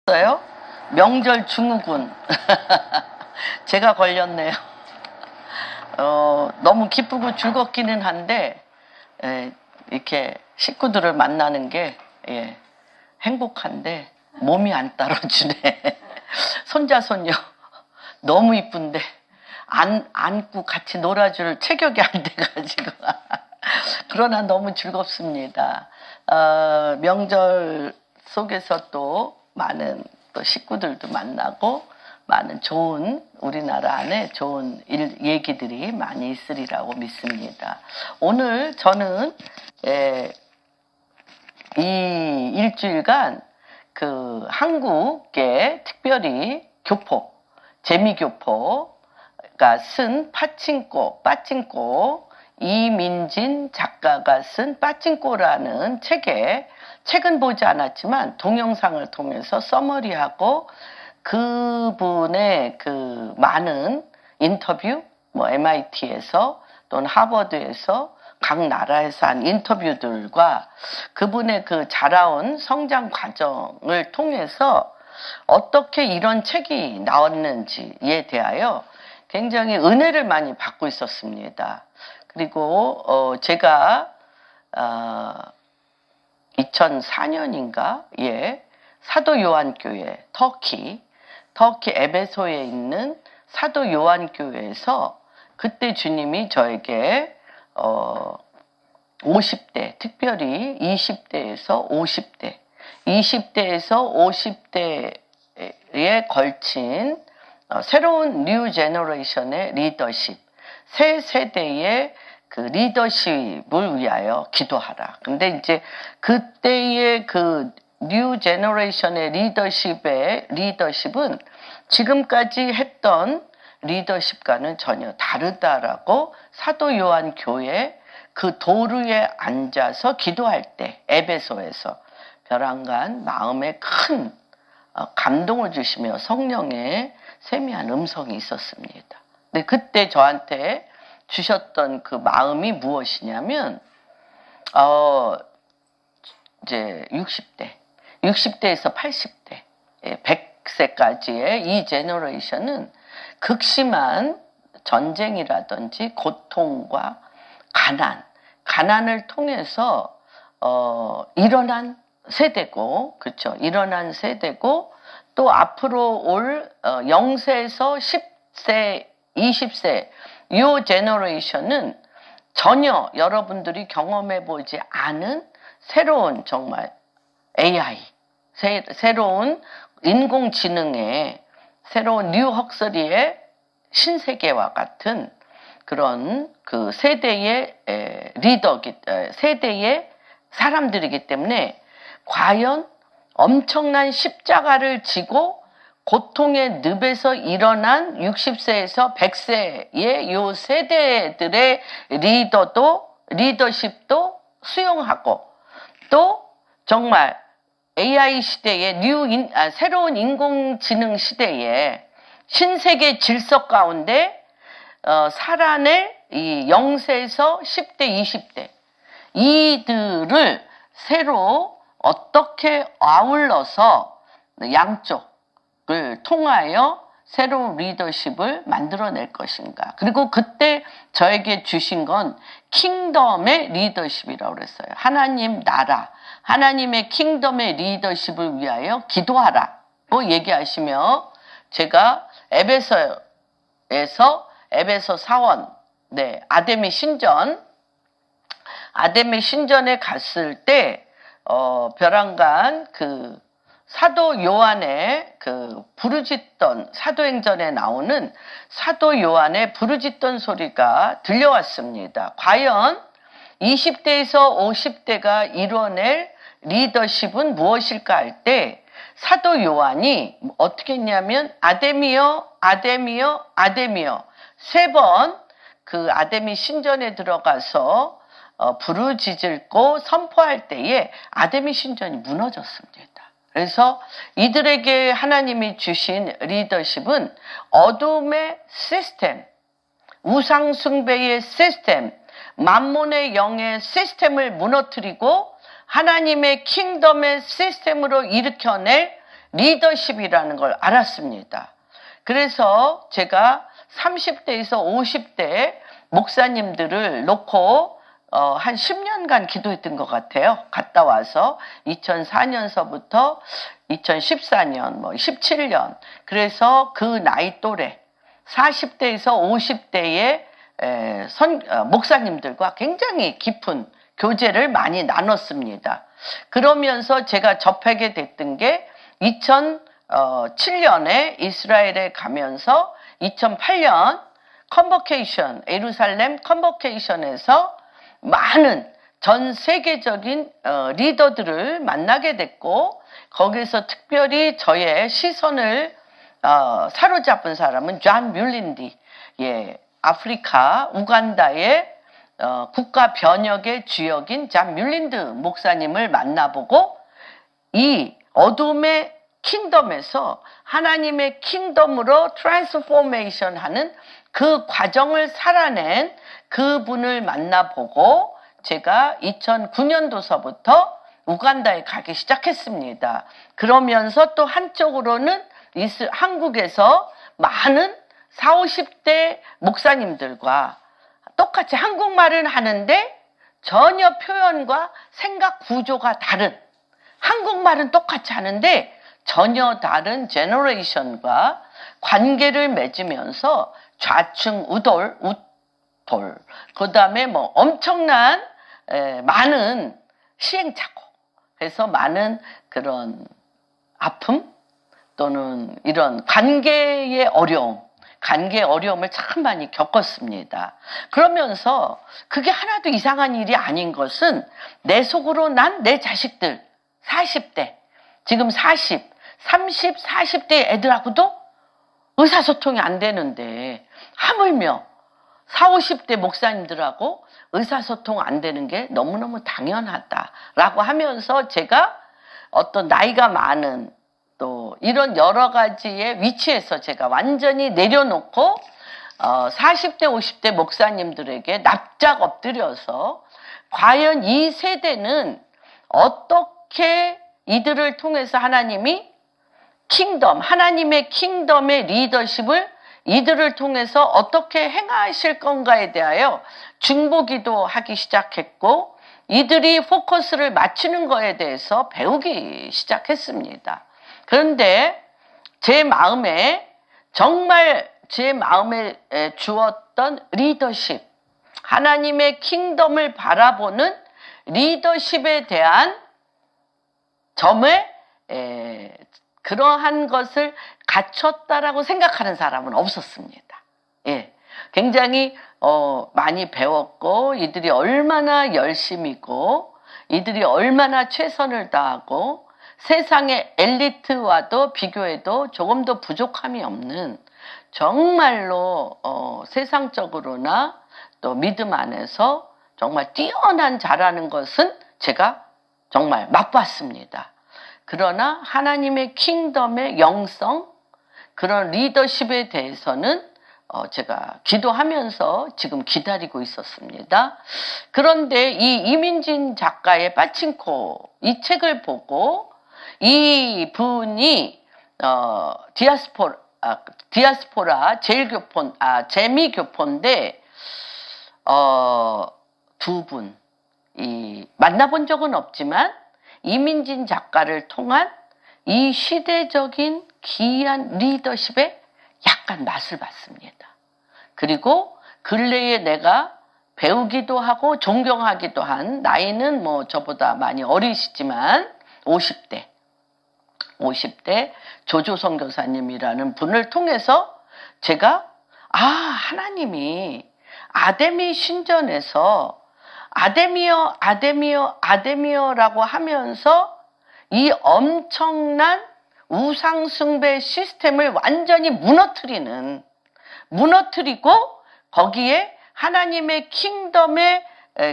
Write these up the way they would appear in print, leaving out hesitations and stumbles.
어요? 명절 증후군. 제가 걸렸네요. 너무 기쁘고 즐겁기는 한데, 이렇게 식구들을 만나는 게, 행복한데, 몸이 안 따라주네. 손자, 손녀. 너무 이쁜데, 안고 같이 놀아줄 체격이 안 돼가지고. 그러나 너무 즐겁습니다. 명절 속에서 또 많은 또 식구들도 만나고 많은 좋은 우리나라 안에 좋은 얘기들이 많이 있으리라고 믿습니다. 오늘 저는 이 일주일간 그 한국의 특별히 교포, 재미교포가 쓴 빠찡꼬 이민진 작가가 쓴 빠찡꼬라는 책은 보지 않았지만 동영상을 통해서 서머리하고 그분의 그 많은 인터뷰, MIT에서 또는 하버드에서 각 나라에서 한 인터뷰들과 그분의 그 자라온 성장 과정을 통해서 어떻게 이런 책이 나왔는지에 대하여 굉장히 은혜를 많이 받고 있었습니다. 그리고 제가 2004년인가 사도 요한교회 터키 에베소에 있는 사도 요한교회에서 그때 주님이 저에게 50대 특별히 20대에서 50대에 걸친 새로운 뉴 제너레이션의 리더십, 새 세대의 그 리더십을 위하여 기도하라. 근데 이제 그때의 그 뉴 제너레이션의 리더십은 지금까지 했던 리더십과는 전혀 다르다라고 사도 요한 교회 그 도루에 앉아서 기도할 때 에베소에서 벼랑간 마음에 큰 감동을 주시며 성령의 세미한 음성이 있었습니다. 근데 그때 저한테 주셨던 그 마음이 무엇이냐면, 이제 60대에서 80대, 100세까지의 이 제너레이션은 극심한 전쟁이라든지 고통과 가난을 통해서, 일어난 세대고, 그렇죠. 일어난 세대고, 또 앞으로 올 0세에서 10세, 20세, 이 제너레이션은 전혀 여러분들이 경험해보지 않은 새로운 정말 AI, 새로운 인공지능의 새로운 뉴 헉서리의 신세계와 같은 그런 그 세대의 세대의 사람들이기 때문에 과연 엄청난 십자가를 지고 고통의 늪에서 일어난 60세에서 100세의 요 세대들의 리더십도 수용하고 또 정말 AI 시대의 새로운 인공지능 시대에 신세계 질서 가운데 살아낼 이 0세에서 10대, 20대 이들을 새로 어떻게 아울러서 양쪽을 통하여 새로운 리더십을 만들어낼 것인가. 그리고 그때 저에게 주신 건 킹덤의 리더십이라고 그랬어요. 하나님 나라, 하나님의 킹덤의 리더십을 위하여 기도하라고 얘기하시며 제가 에베소 사원, 아데미 신전에 갔을 때 벼랑간 그 사도 요한의 그 부르짖던 사도행전에 나오는 사도 요한의 부르짖던 소리가 들려왔습니다. 과연 20대에서 50대가 이뤄낼 리더십은 무엇일까 할 때 사도 요한이 어떻게 했냐면 아데미여 세 번 그 아데미 신전에 들어가서 부르짖고 선포할 때에 아데미 신전이 무너졌습니다. 그래서 이들에게 하나님이 주신 리더십은 어둠의 시스템, 우상숭배의 시스템, 만몬의 영의 시스템을 무너뜨리고 하나님의 킹덤의 시스템으로 일으켜낼 리더십이라는 걸 알았습니다. 그래서 제가 30대에서 50대 목사님들을 놓고 한 10년간 기도했던 것 같아요. 갔다 와서 2004년서부터 2014년, 뭐 17년. 그래서 그 나이 또래 40대에서 50대의 목사님들과 굉장히 깊은 교제를 많이 나눴습니다. 그러면서 제가 접하게 됐던 게 2007년에 이스라엘에 가면서 2008년 컨버케이션, 예루살렘 컨버케이션에서 많은 전 세계적인 리더들을 만나게 됐고, 거기서 특별히 저의 시선을 사로잡은 사람은 존 뮬린디, 예, 아프리카 우간다의 국가 변혁의 주역인 존 뮬린드 목사님을 만나보고, 이 어둠의 킹덤에서 하나님의 킹덤으로 트랜스포메이션 하는 그 과정을 살아낸 그분을 만나보고, 제가 2009년도서부터 우간다에 가기 시작했습니다. 그러면서 또 한쪽으로는 한국에서 많은 40, 50대 목사님들과 똑같이 한국말은 하는데 전혀 표현과 생각 구조가 다른, 한국말은 똑같이 하는데 전혀 다른 제너레이션과 관계를 맺으면서 좌충 우돌, 그 다음에 뭐 엄청난 많은 시행착오, 그래서 많은 그런 아픔 또는 이런 관계의 어려움을 참 많이 겪었습니다. 그러면서 그게 하나도 이상한 일이 아닌 것은 내 속으로 난 내 자식들 40대, 지금 30, 40대 애들하고도 의사소통이 안 되는데 하물며 40, 50대 목사님들하고 의사소통 안 되는 게 너무너무 당연하다라고 하면서 제가 어떤 나이가 많은 또 이런 여러 가지의 위치에서 제가 완전히 내려놓고 40대, 50대 목사님들에게 납작 엎드려서 과연 이 세대는 어떻게 이들을 통해서 하나님의 킹덤의 리더십을 이들을 통해서 어떻게 행하실 건가에 대하여 중보기도 하기 시작했고, 이들이 포커스를 맞추는 거에 대해서 배우기 시작했습니다. 그런데 정말 제 마음에 주었던 리더십, 하나님의 킹덤을 바라보는 리더십에 대한 점에 그러한 것을 갖췄다라고 생각하는 사람은 없었습니다. 예, 굉장히 많이 배웠고, 이들이 얼마나 열심이고, 이들이 얼마나 최선을 다하고, 세상의 엘리트와도 비교해도 조금 더 부족함이 없는, 정말로 세상적으로나 또 믿음 안에서 정말 뛰어난 자라는 것은 제가 정말 맛봤습니다. 그러나 하나님의 킹덤의 영성, 그런 리더십에 대해서는 제가 기도하면서 지금 기다리고 있었습니다. 그런데 이 이민진 작가의 빠친코 이 책을 보고, 이 분이 디아스포라 재미교포인데 두 분 만나본 적은 없지만 이민진 작가를 통한 이 시대적인 기이한 리더십에 약간 맛을 봤습니다. 그리고 근래에 내가 배우기도 하고 존경하기도 한, 나이는 뭐 저보다 많이 어리시지만 50대 조조 선교사님이라는 분을 통해서 제가 하나님이 아데미 신전에서 아데미어라고 하면서 이 엄청난 우상숭배 시스템을 완전히 무너뜨리고 거기에 하나님의 킹덤의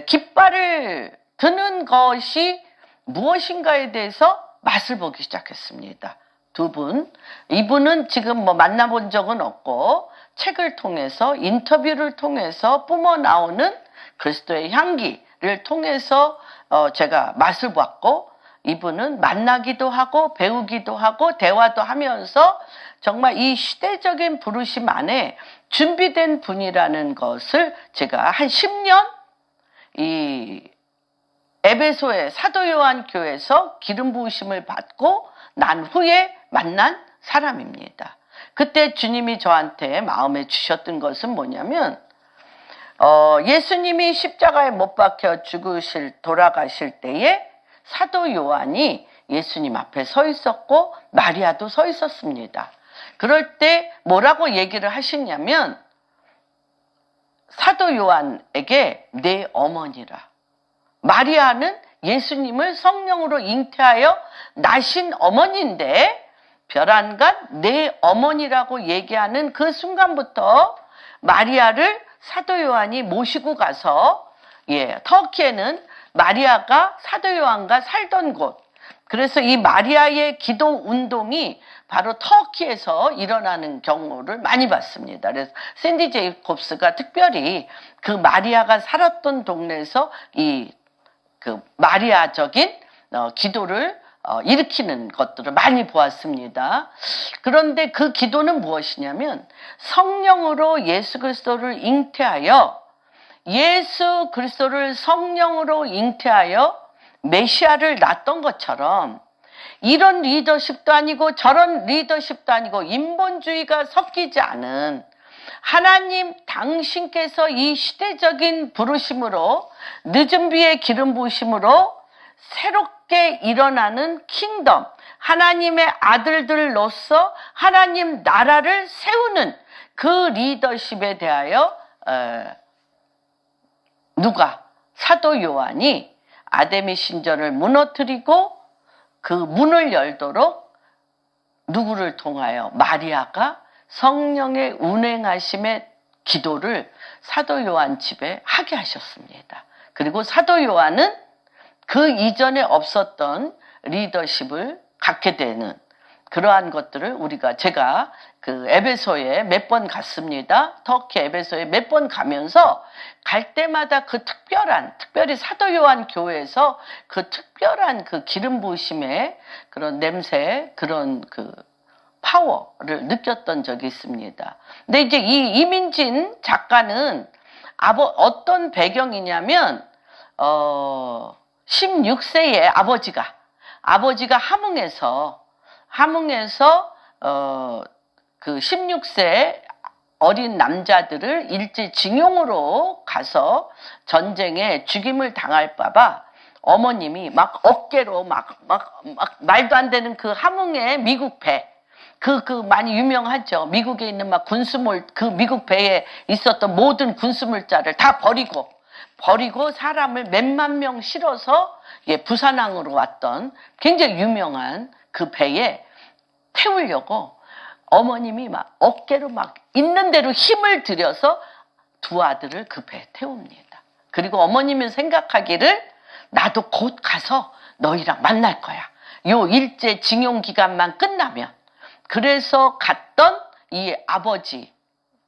깃발을 드는 것이 무엇인가에 대해서 맛을 보기 시작했습니다. 두 분, 이분은 지금 뭐 만나본 적은 없고 책을 통해서, 인터뷰를 통해서 뿜어 나오는 그리스도의 향기를 통해서 제가 맛을 봤고, 이분은 만나기도 하고 배우기도 하고 대화도 하면서 정말 이 시대적인 부르심 안에 준비된 분이라는 것을 제가 한 10년 이 에베소의 사도 요한 교회에서 기름 부으심을 받고 난 후에 만난 사람입니다. 그때 주님이 저한테 마음에 주셨던 것은 뭐냐면 예수님이 십자가에 못 박혀 돌아가실 때에 사도 요한이 예수님 앞에 서 있었고 마리아도 서 있었습니다. 그럴 때 뭐라고 얘기를 하시냐면 사도 요한에게 내 어머니라. 마리아는 예수님을 성령으로 잉태하여 나신 어머니인데 별안간 내 어머니라고 얘기하는 그 순간부터 마리아를 사도 요한이 모시고 가서 터키에는 마리아가 사도 요한과 살던 곳. 그래서 이 마리아의 기도 운동이 바로 터키에서 일어나는 경우를 많이 봤습니다. 그래서 샌디 제이콥스가 특별히 그 마리아가 살았던 동네에서 그 마리아적인 기도를 일으키는 것들을 많이 보았습니다. 그런데 그 기도는 무엇이냐면 성령으로 예수 그리스도를 잉태하여 예수 그리스도를 성령으로 잉태하여 메시아를 낳았던 것처럼 이런 리더십도 아니고 저런 리더십도 아니고 인본주의가 섞이지 않은 하나님 당신께서 이 시대적인 부르심으로 늦은 비의 기름 부으심으로 새롭게 일어나는 킹덤, 하나님의 아들들로서 하나님 나라를 세우는 그 리더십에 대하여 사도 요한이 아데미 신전을 무너뜨리고 그 문을 열도록 누구를 통하여 마리아가 성령의 운행하심의 기도를 사도 요한 집에 하게 하셨습니다. 그리고 사도 요한은 그 이전에 없었던 리더십을 갖게 되는 그러한 것들을 제가 그 에베소에 몇 번 갔습니다. 터키 에베소에 몇 번 가면서 갈 때마다 그 특별히 사도 요한 교회에서 그 특별한 그 기름 부으심의 그런 냄새, 그런 그 파워를 느꼈던 적이 있습니다. 근데 이제 이 이민진 작가는 어떤 배경이냐면 16세의 아버지가 함흥에서 그 16세 어린 남자들을 일제징용으로 가서 전쟁에 죽임을 당할까봐 어머님이 막 어깨로 막 말도 안 되는 그 함흥의 미국 배, 많이 유명하죠. 미국에 있는 막 그 미국 배에 있었던 모든 군수물자를 다 버리고 사람을 몇만 명 실어서 부산항으로 왔던 굉장히 유명한 그 배에 태우려고 어머님이 막 어깨로 막 있는 대로 힘을 들여서 두 아들을 그 배에 태웁니다. 그리고 어머님은 생각하기를 나도 곧 가서 너희랑 만날 거야. 요 일제 징용 기간만 끝나면. 그래서 갔던 이 아버지,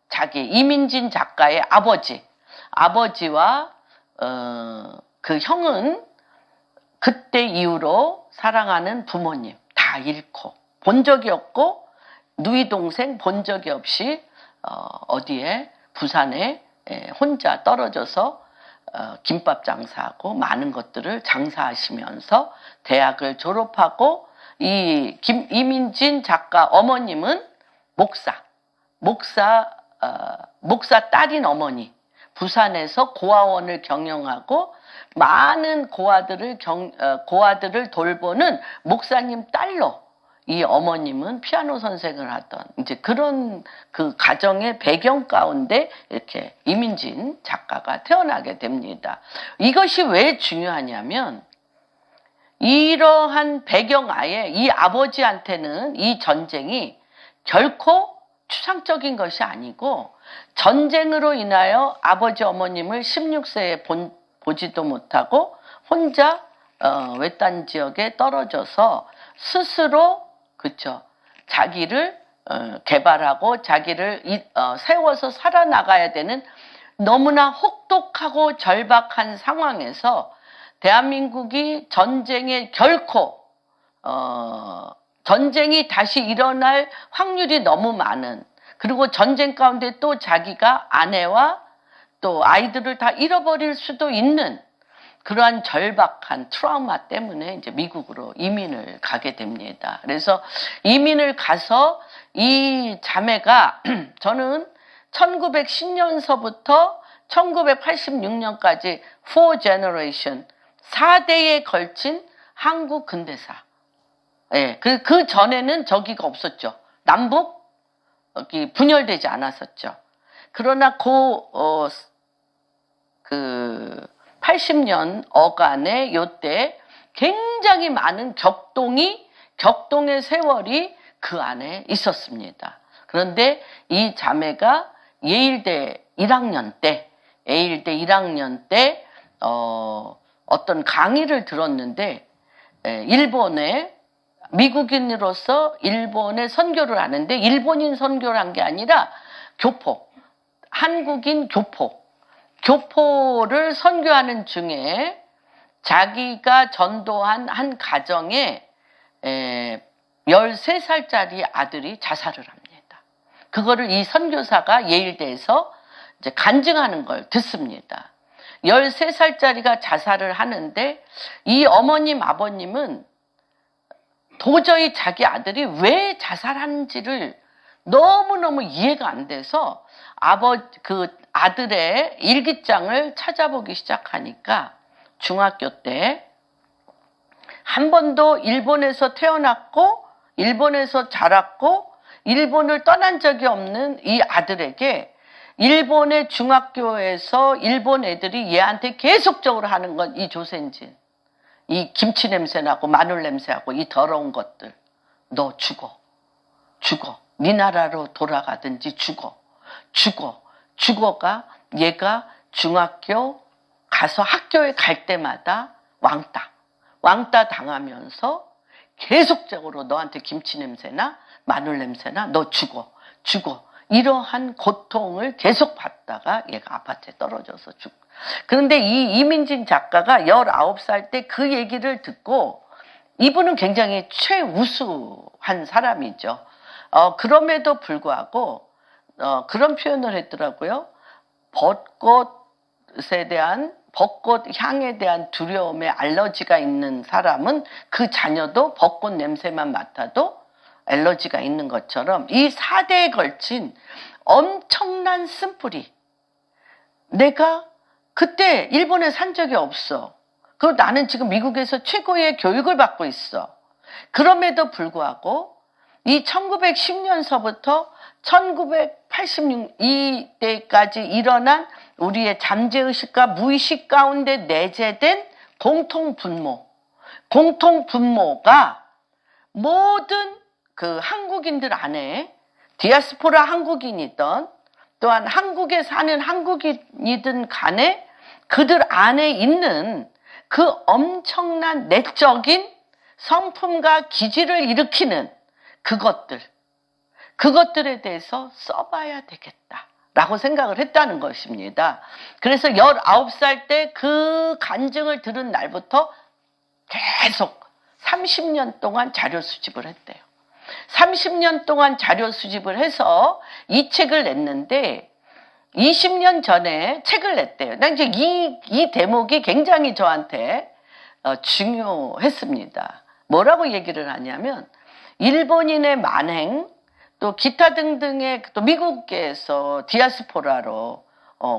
자기 이민진 작가의 아버지와 그 형은 그때 이후로 사랑하는 부모님 다 잃고 본 적이 없고 누이 동생 본 적이 없이 어디에 부산에 혼자 떨어져서 김밥 장사하고 많은 것들을 장사하시면서 대학을 졸업하고 이민진 작가 어머님은 목사 딸인 어머니, 부산에서 고아원을 경영하고 많은 고아들을 돌보는 목사님 딸로 이 어머님은 피아노 선생을 하던 이제 그런 그 가정의 배경 가운데 이렇게 이민진 작가가 태어나게 됩니다. 이것이 왜 중요하냐면 이러한 배경 하에 이 아버지한테는 이 전쟁이 결코 추상적인 것이 아니고 전쟁으로 인하여 아버지 어머님을 16세에 보지도 못하고 혼자 외딴 지역에 떨어져서 스스로 자기를 개발하고 자기를 세워서 살아나가야 되는 너무나 혹독하고 절박한 상황에서 대한민국이 전쟁에 결코 전쟁이 다시 일어날 확률이 너무 많은, 그리고 전쟁 가운데 또 자기가 아내와 또 아이들을 다 잃어버릴 수도 있는 그러한 절박한 트라우마 때문에 이제 미국으로 이민을 가게 됩니다. 그래서 이민을 가서 이 자매가 저는 1910년서부터 1986년까지 4 generation, 4대에 걸친 한국 근대사. 예, 그 전에는 저기가 없었죠. 남북 분열되지 않았었죠. 그러나 80년 어간에 요때 굉장히 많은 격동의 세월이 그 안에 있었습니다. 그런데 이 자매가 예일대 1학년 때 어떤 강의를 들었는데, 일본에 미국인으로서 일본에 선교를 하는데, 일본인 선교를 한 게 아니라 한국인 교포를 선교하는 중에 자기가 전도한 한 가정에 13살짜리 아들이 자살을 합니다. 그거를 이 선교사가 예일대에서 이제 간증하는 걸 듣습니다. 13살짜리가 자살을 하는데 이 어머님, 아버님은 도저히 자기 아들이 왜 자살하는지를 너무너무 이해가 안 돼서 그 아들의 일기장을 찾아보기 시작하니까 중학교 때 한 번도 일본에서 태어났고 일본에서 자랐고 일본을 떠난 적이 없는 이 아들에게 일본의 중학교에서 일본 애들이 얘한테 계속적으로 하는 건 이 조센진, 이 김치 냄새나고 마늘 냄새하고 이 더러운 것들, 너 죽어. 네 나라로 돌아가든지 죽어가 얘가 중학교 가서 학교에 갈 때마다 왕따 당하면서 계속적으로 너한테 김치 냄새나 마늘 냄새나 너 죽어. 이러한 고통을 계속 받다가 얘가 아파트에 떨어져서 죽고. 그런데 이 이민진 작가가 19살 때 그 얘기를 듣고, 이분은 굉장히 최우수한 사람이죠. 그럼에도 불구하고 그런 표현을 했더라고요. 벚꽃 향에 대한 두려움에 알러지가 있는 사람은 그 자녀도 벚꽃 냄새만 맡아도 알러지가 있는 것처럼 이 4대에 걸친 엄청난 쓴뿌리. 내가 그때 일본에 산 적이 없어. 그리고 나는 지금 미국에서 최고의 교육을 받고 있어. 그럼에도 불구하고 이 1910년서부터 1986 이때까지 일어난 우리의 잠재의식과 무의식 가운데 내재된 공통분모가 모든 그 한국인들 안에 디아스포라 한국인이든 또한 한국에 사는 한국인이든 간에 그들 안에 있는 그 엄청난 내적인 성품과 기질을 일으키는 그것들에 대해서 써봐야 되겠다라고 생각을 했다는 것입니다. 그래서 19살 때 그 간증을 들은 날부터 계속 30년 동안 자료 수집을 했대요. 30년 동안 자료 수집을 해서 이 책을 냈는데 20년 전에 책을 냈대요. 난 이제 이 대목이 굉장히 저한테 중요했습니다. 뭐라고 얘기를 하냐면 일본인의 만행, 또 기타 등등의 또 미국에서 디아스포라로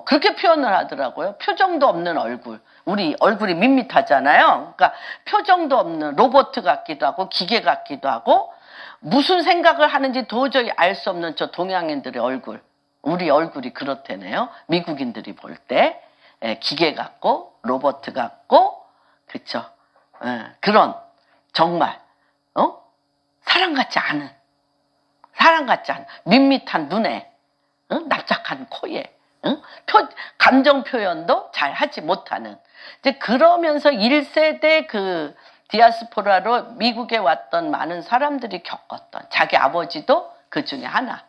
그렇게 표현을 하더라고요. 표정도 없는 얼굴. 우리 얼굴이 밋밋하잖아요. 그러니까 표정도 없는 로봇 같기도 하고 기계 같기도 하고 무슨 생각을 하는지 도저히 알 수 없는 저 동양인들의 얼굴. 우리 얼굴이 그렇다네요. 미국인들이 볼 때 기계 같고 로봇 같고 그렇죠. 그런 정말 사람 같지 않은 밋밋한 눈에 납작한 코에 감정 표현도 잘 하지 못하는 이제 그러면서 1세대 그 디아스포라로 미국에 왔던 많은 사람들이 겪었던 자기 아버지도 그 중에 하나.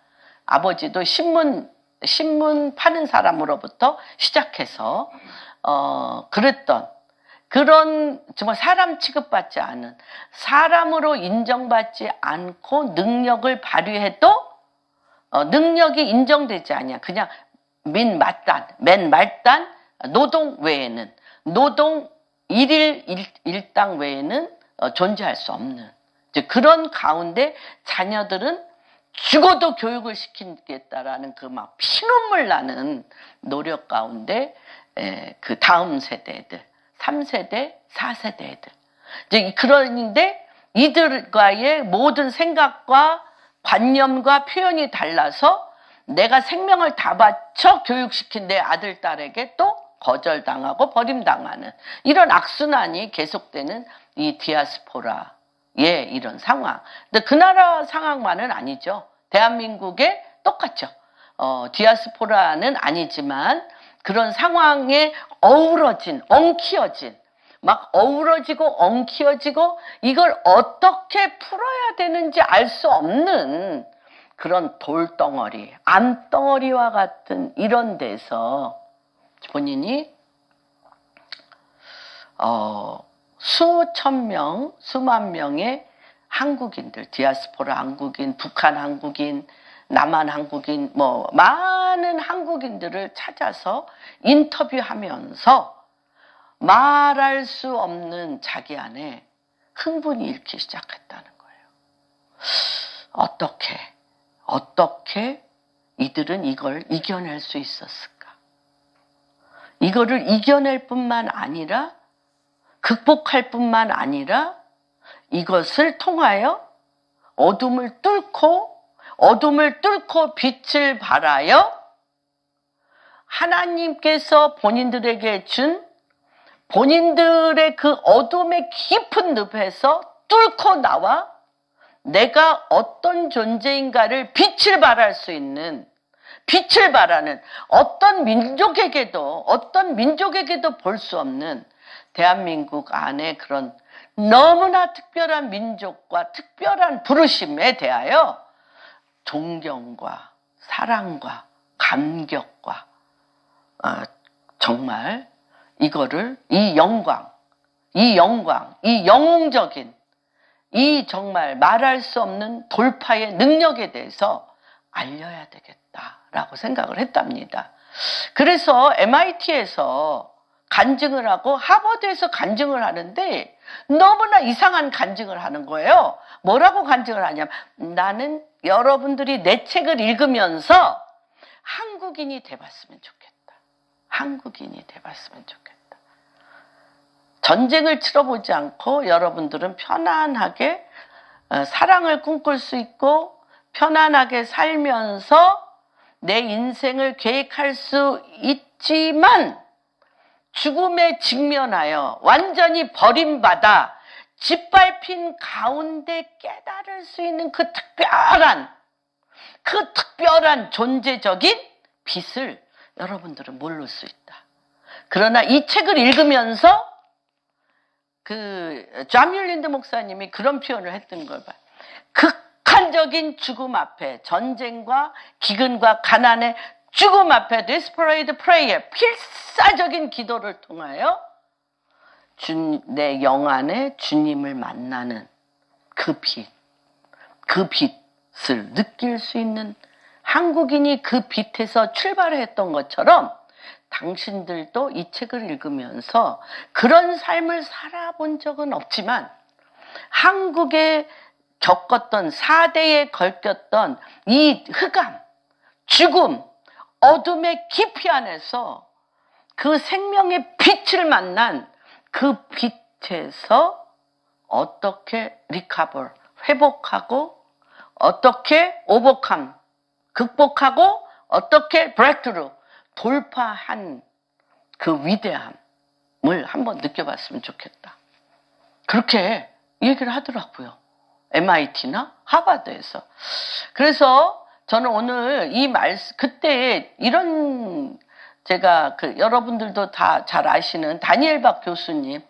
아버지도 신문 파는 사람으로부터 시작해서 그랬던 그런 정말 사람 취급받지 않은, 사람으로 인정받지 않고 능력을 발휘해도 능력이 인정되지 않냐. 그냥 맨 말단 노동 외에는, 노동 일일 일당 외에는 존재할 수 없는, 이제 그런 가운데 자녀들은 죽어도 교육을 시키겠다라는 그 막 피눈물 나는 노력 가운데 그 다음 세대들, 3세대, 4세대들, 이제 그런데 이들과의 모든 생각과 관념과 표현이 달라서 내가 생명을 다 바쳐 교육시킨 내 아들, 딸에게 또 거절당하고 버림당하는 이런 악순환이 계속되는 이 디아스포라의 이런 상황. 근데 그 나라 상황만은 아니죠. 대한민국에 똑같죠. 디아스포라는 아니지만 그런 상황에 어우러진, 엉키어진, 막 어우러지고 엉키어지고 이걸 어떻게 풀어야 되는지 알 수 없는 그런 돌덩어리, 암덩어리와 같은 이런 데서 본인이 수천 명, 수만 명의 한국인들, 디아스포라 한국인, 북한 한국인, 남한 한국인, 뭐 많은 한국인들을 찾아서 인터뷰하면서 말할 수 없는 자기 안에 흥분이 일기 시작했다는 거예요. 어떻게 이들은 이걸 이겨낼 수 있었을까? 이거를 이겨낼 뿐만 아니라, 극복할 뿐만 아니라 이것을 통하여 어둠을 뚫고 빛을 발하여 하나님께서 본인들에게 준 본인들의 그 어둠의 깊은 늪에서 뚫고 나와 내가 어떤 존재인가를 빛을 발할 수 있는, 빛을 발하는 어떤 민족에게도 볼 수 없는 대한민국 안에 그런 너무나 특별한 민족과 특별한 부르심에 대하여 존경과 사랑과 감격과 정말 이거를 이 영광, 이 영웅적인, 이 정말 말할 수 없는 돌파의 능력에 대해서 알려야 되겠다라고 생각을 했답니다. 그래서 MIT에서 간증을 하고 하버드에서 간증을 하는데 너무나 이상한 간증을 하는 거예요. 뭐라고 간증을 하냐면, 나는 여러분들이 내 책을 읽으면서 한국인이 돼봤으면 좋겠다. 한국인이 돼봤으면 좋겠다. 전쟁을 치러보지 않고 여러분들은 편안하게 사랑을 꿈꿀 수 있고 편안하게 살면서 내 인생을 계획할 수 있지만, 죽음에 직면하여 완전히 버림받아 짓밟힌 가운데 깨달을 수 있는 그 특별한 존재적인 빛을 여러분들은 모를 수 있다. 그러나 이 책을 읽으면서 자뮬린드 목사님이 그런 표현을 했던 걸 봐요. 극한적인 죽음 앞에, 전쟁과 기근과 가난의 죽음 앞에 desperate prayer, 필사적인 기도를 통하여 내 영 안에 주님을 만나는 그 빛을 느낄 수 있는 한국인이 그 빛에서 출발했던 것처럼 당신들도 이 책을 읽으면서 그런 삶을 살아본 적은 없지만 한국에 겪었던 4대에 걸렸던 이 흑암, 죽음, 어둠의 깊이 안에서 그 생명의 빛을 만난 그 빛에서 어떻게 회복하고 어떻게 극복하고 어떻게 돌파한 그 위대함을 한번 느껴봤으면 좋겠다. 그렇게 얘기를 하더라고요. MIT나 하버드에서. 그래서 저는 오늘 그때 이런, 제가 여러분들도 다 잘 아시는 다니엘 박 교수님,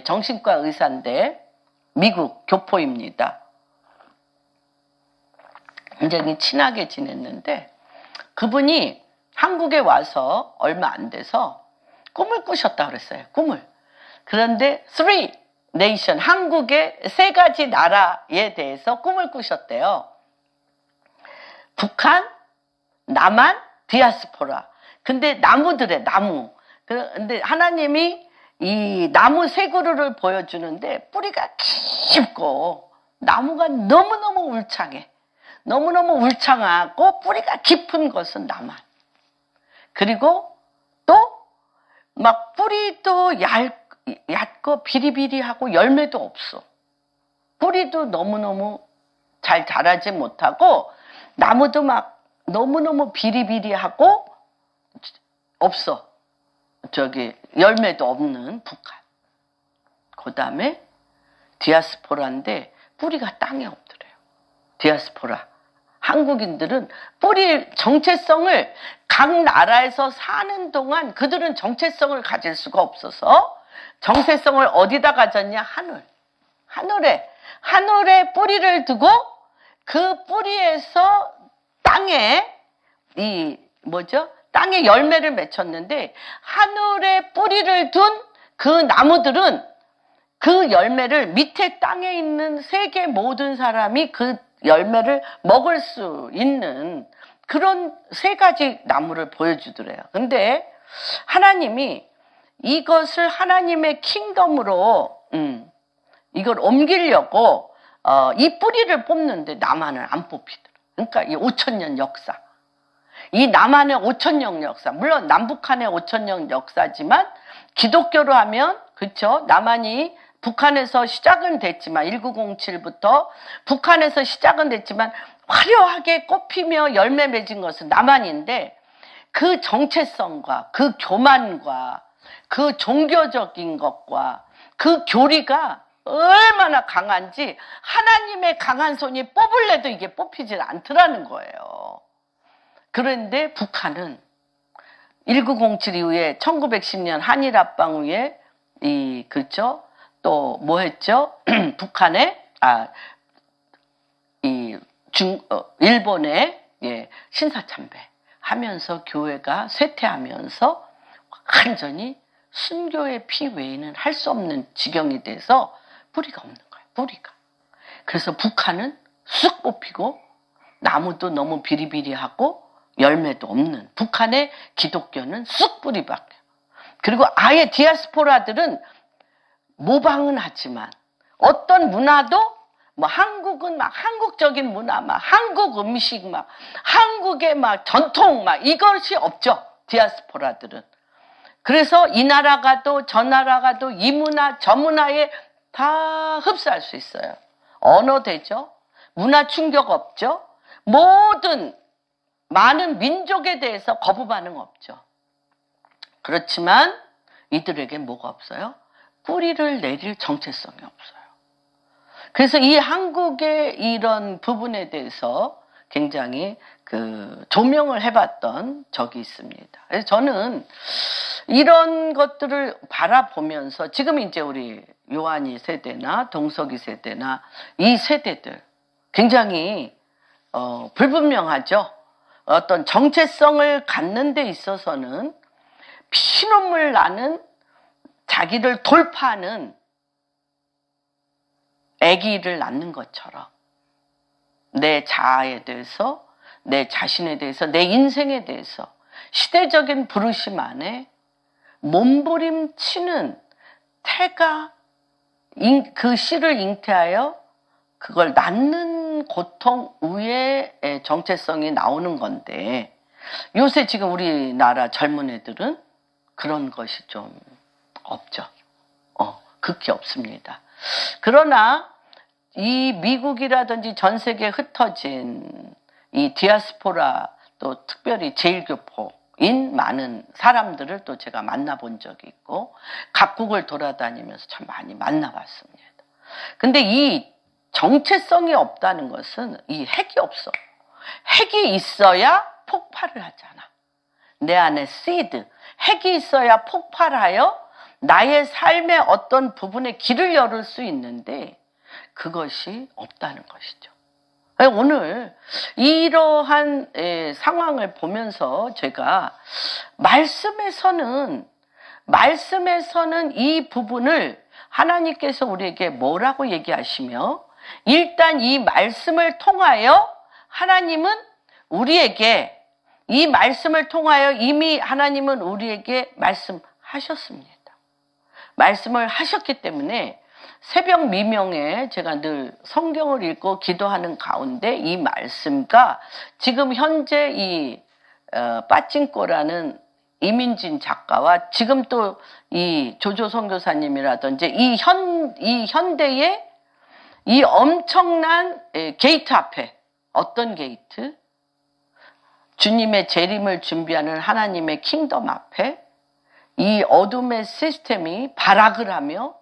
정신과 의사인데 미국 교포입니다. 굉장히 친하게 지냈는데 그분이 한국에 와서 얼마 안 돼서 꿈을 꾸셨다 그랬어요. 꿈을. 그런데 three nation, 한국의 세 가지 나라에 대해서 꿈을 꾸셨대요. 북한, 남한, 디아스포라. 근데 나무들의 나무. 근데 하나님이 이 나무 세 그루를 보여주는데 뿌리가 깊고 나무가 너무너무 울창해. 너무너무 울창하고 뿌리가 깊은 것은 남한. 그리고 또 막 뿌리도 얇고 비리비리하고 열매도 없어. 뿌리도 너무너무 잘 자라지 못하고 나무도 막 너무너무 비리비리하고 없어. 열매도 없는 북한. 그 다음에 디아스포라인데 뿌리가 땅에 없더래요. 디아스포라. 한국인들은 뿌리 정체성을 각 나라에서 사는 동안 그들은 정체성을 가질 수가 없어서 정체성을 어디다 가졌냐? 하늘에 뿌리를 두고 그 뿌리에서 땅에 땅에 열매를 맺혔는데 하늘에 뿌리를 둔 그 나무들은 그 열매를 밑에 땅에 있는 세계 모든 사람이 그 열매를 먹을 수 있는 그런 세 가지 나무를 보여주더래요. 근데 하나님이 이것을 하나님의 킹덤으로 이걸 옮기려고 이 뿌리를 뽑는데 남한을 안 뽑히더라. 그러니까 이 5,000년 역사. 이 남한의 5,000년 역사. 물론 남북한의 5,000년 역사지만 기독교로 하면 그렇죠. 남한이 북한에서 시작은 됐지만 1907부터 북한에서 시작은 됐지만 화려하게 꽃피며 열매 맺은 것은 남한인데 그 정체성과 그 교만과 그 종교적인 것과 그 교리가 얼마나 강한지 하나님의 강한 손이 뽑을래도 이게 뽑히질 않더라는 거예요. 그런데 북한은 1907 이후에 1910년 한일 합방 후에 그렇죠? 또 뭐 했죠? 북한에 일본에 신사참배 하면서 교회가 쇠퇴하면서 완전히 순교의 피 외에는 할 수 없는 지경이 돼서 뿌리가 없는 거야. 뿌리가. 그래서 북한은 쑥 뽑히고 나무도 너무 비리비리하고 열매도 없는 북한의 기독교는 쑥 뿌리 박혀. 그리고 아예 디아스포라들은 모방은 하지만 어떤 문화도 뭐 한국은 막 한국적인 문화, 막 한국 음식, 막 한국의 막 전통, 막 이것이 없죠. 디아스포라들은. 그래서 이 나라 가도 저 나라 가도 이 문화, 저 문화에 다 흡수할 수 있어요. 언어 되죠. 문화 충격 없죠. 모든 많은 민족에 대해서 거부 반응 없죠. 그렇지만 이들에게 뭐가 없어요? 뿌리를 내릴 정체성이 없어요. 그래서 이 한국의 이런 부분에 대해서 굉장히 조명을 해봤던 적이 있습니다. 그래서 저는 이런 것들을 바라보면서 지금 이제 우리 요한이 세대나 동석이 세대나 이 세대들 굉장히 불분명하죠. 어떤 정체성을 갖는 데 있어서는 피눈물 나는 자기를 돌파하는 아기를 낳는 것처럼 내 자아에 대해서, 내 자신에 대해서, 내 인생에 대해서 시대적인 부르심 안에 몸부림치는 태가 그 씨를 잉태하여 그걸 낳는 고통 위에 정체성이 나오는 건데 요새 지금 우리나라 젊은 애들은 그런 것이 좀 없죠. 극히 없습니다. 그러나 이 미국이라든지 전 세계에 흩어진 이 디아스포라 또 특별히 제일교포인 많은 사람들을 또 제가 만나본 적이 있고 각국을 돌아다니면서 참 많이 만나봤습니다. 근데 이 정체성이 없다는 것은 이 핵이 없어. 핵이 있어야 폭발을 하잖아. 내 안에 씨드, 핵이 있어야 폭발하여 나의 삶의 어떤 부분에 길을 열을 수 있는데 그것이 없다는 것이죠. 오늘 이러한 상황을 보면서 제가 말씀에서는 말씀에서는 이 부분을 하나님께서 우리에게 뭐라고 얘기하시며 일단 이 말씀을 통하여 하나님은 우리에게 이 말씀을 통하여 이미 하나님은 우리에게 말씀하셨습니다. 말씀을 하셨기 때문에 새벽 미명에 제가 늘 성경을 읽고 기도하는 가운데 이 말씀과 지금 현재 이 빠찡꼬라는 이민진 작가와 지금 또 이 조조 선교사님이라든지 이 현대의 이 엄청난 게이트 앞에 어떤 게이트? 주님의 재림을 준비하는 하나님의 킹덤 앞에 이 어둠의 시스템이 발악을 하며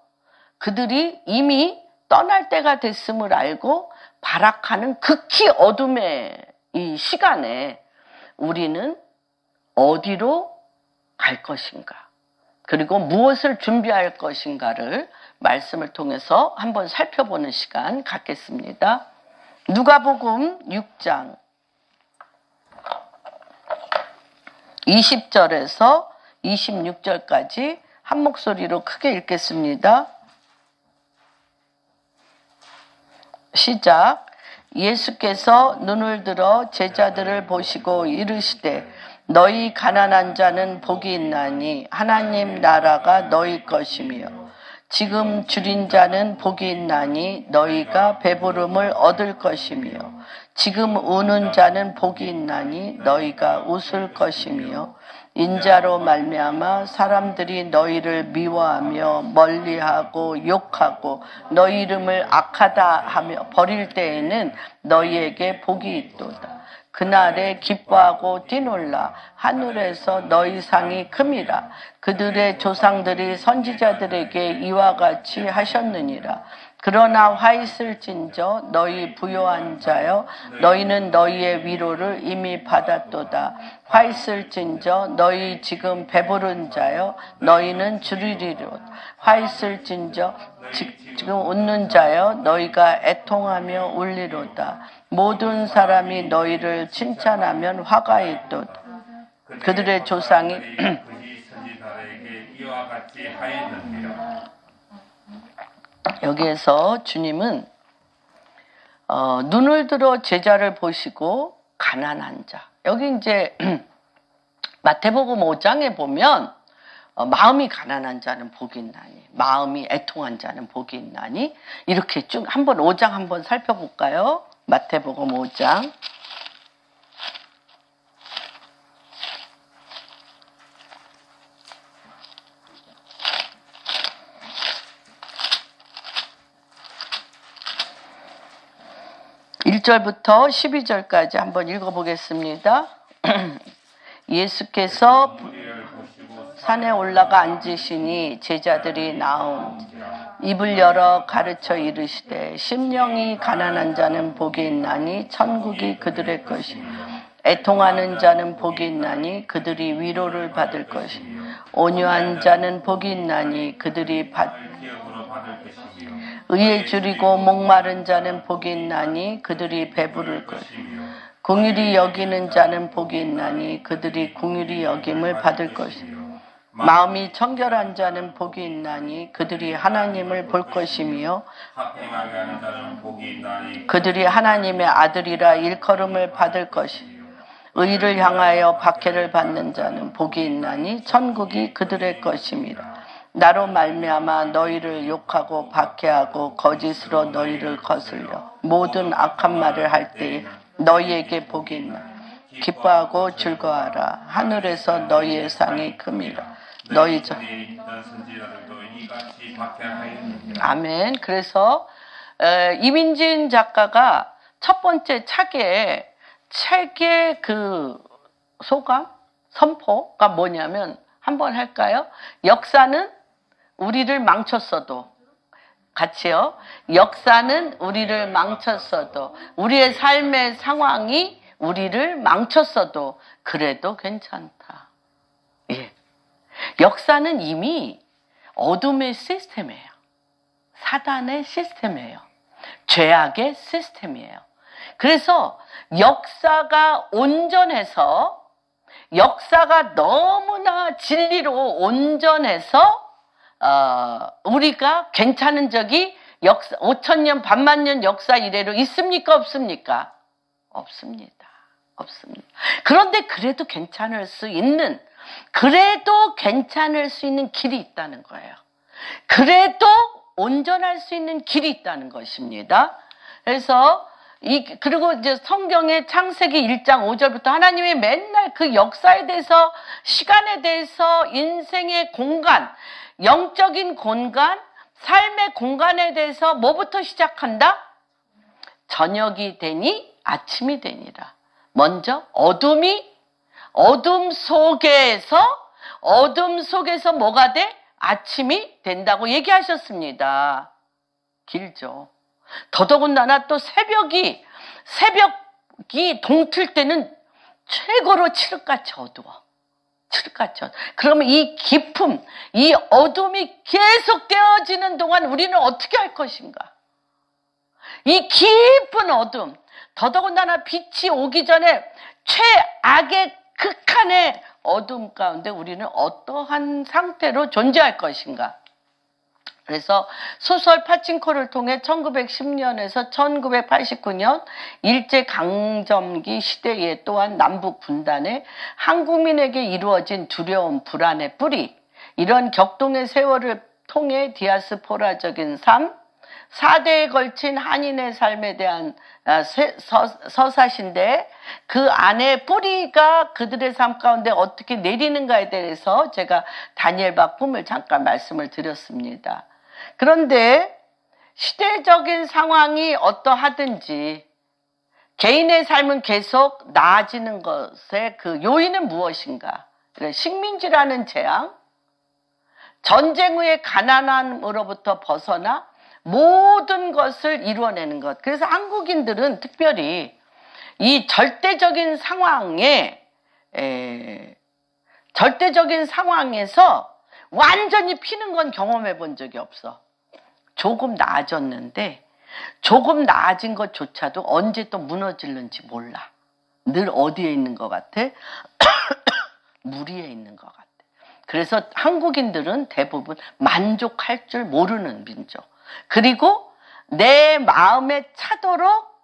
그들이 이미 떠날 때가 됐음을 알고 발악하는 극히 어둠의 이 시간에 우리는 어디로 갈 것인가? 그리고 무엇을 준비할 것인가를 말씀을 통해서 한번 살펴보는 시간 갖겠습니다. 누가복음 6장 20절에서 26절까지 한 목소리로 크게 읽겠습니다. 시작. 예수께서 눈을 들어 제자들을 보시고 이르시되 너희 가난한 자는 복이 있나니 하나님 나라가 너희 것이며 지금 줄인 자는 복이 있나니 너희가 배부름을 얻을 것이며 지금 우는 자는 복이 있나니 너희가 웃을 것이며 인자로 말미암아 사람들이 너희를 미워하며 멀리하고 욕하고 너희 이름을 악하다 하며 버릴 때에는 너희에게 복이 있도다. 그날에 기뻐하고 뛰놀라 하늘에서 너희 상이 큼이라. 그들의 조상들이 선지자들에게 이와 같이 하셨느니라. 그러나 화 있을진저 너희 부요한 자여 너희는 너희의 위로를 이미 받았도다. 화 있을진저 너희 지금 배부른 자여 너희는 주리리로다. 화 있을진저 지금 웃는 자여 너희가 애통하며 울리로다. 모든 사람이 너희를 칭찬하면 화가 있도다. 그들의 조상이 여기에서 주님은 눈을 들어 제자를 보시고 가난한 자. 여기 이제 마태복음 5장에 보면 마음이 가난한 자는 복이 있나니 마음이 애통한 자는 복이 있나니 이렇게 쭉 한번 5장 한번 살펴볼까요? 마태복음 5장 1절부터 12절까지 한번 읽어보겠습니다. 예수께서 산에 올라가 앉으시니 제자들이 나온 입을 열어 가르쳐 이르시되 심령이 가난한 자는 복이 있나니 천국이 그들의 것이 애통하는 자는 복이 있나니 그들이 위로를 받을 것이 온유한 자는 복이 있나니 그들이 의에 줄이고 목마른 자는 복이 있나니 그들이 배부를 것이며 긍휼히 여기는 자는 복이 있나니 그들이 긍휼히 여김을 받을 것이며 마음이 청결한 자는 복이 있나니 그들이 하나님을 볼 것이며 그들이 하나님의 아들이라 일컬음을 받을 것이며 의를 향하여 박해를 받는 자는 복이 있나니 천국이 그들의 것임이라. 나로 말미암아 너희를 욕하고 박해하고 거짓으로 너희를 거슬려 모든 악한 말을 할 때에 너희에게 복이 있나. 기뻐하고 즐거워하라. 하늘에서 너희의 상이 큼이라. 너희 아멘. 그래서 이민진 작가가 첫 번째 책의 그 소감, 선포가 뭐냐면 한번 할까요? 역사는 우리를 망쳤어도 같이요. 역사는 우리를 망쳤어도 우리의 삶의 상황이 우리를 망쳤어도 그래도 괜찮다. 예. 역사는 이미 어둠의 시스템이에요. 사단의 시스템이에요. 죄악의 시스템이에요. 그래서 역사가 온전해서 역사가 너무나 진리로 온전해서 우리가 괜찮은 적이 5,000년, 반만년 역사 이래로 있습니까? 없습니까? 없습니다. 없습니다. 그런데 그래도 괜찮을 수 있는 길이 있다는 거예요. 그래도 온전할 수 있는 길이 있다는 것입니다. 그래서 그리고 이제 성경의 창세기 1장 5절부터 하나님이 맨날 그 역사에 대해서, 시간에 대해서, 인생의 공간, 영적인 공간, 삶의 공간에 대해서 뭐부터 시작한다? 저녁이 되니 아침이 되니라. 먼저 어둠 속에서 뭐가 돼? 아침이 된다고 얘기하셨습니다. 길죠. 더더군다나 또 새벽이 동틀 때는 최고로 칠흑같이 어두워. 칠흑같이 어두워. 그러면 이 깊음, 이 어둠이 계속되어지는 동안 우리는 어떻게 할 것인가? 이 깊은 어둠, 더더군다나 빛이 오기 전에 최악의 극한의 어둠 가운데 우리는 어떠한 상태로 존재할 것인가? 그래서 소설 파친코를 통해 1910년에서 1989년 일제강점기 시대에 또한 남북 분단에 한국민에게 이루어진 두려움, 불안의 뿌리, 이런 격동의 세월을 통해 디아스포라적인 삶, 4대에 걸친 한인의 삶에 대한 서사신데 그 안에 뿌리가 그들의 삶 가운데 어떻게 내리는가에 대해서 제가 다니엘박 꿈을 잠깐 말씀을 드렸습니다. 그런데 시대적인 상황이 어떠하든지 개인의 삶은 계속 나아지는 것의 그 요인은 무엇인가? 식민지라는 재앙, 전쟁 후의 가난함으로부터 벗어나 모든 것을 이루어내는 것. 그래서 한국인들은 특별히 이 절대적인 상황에서 완전히 피는 건 경험해 본 적이 없어. 조금 나아졌는데 조금 나아진 것조차도 언제 또 무너질는지 몰라. 늘 어디에 있는 것 같아? 무리에 있는 것 같아. 그래서 한국인들은 대부분 만족할 줄 모르는 민족. 그리고 내 마음에 차도록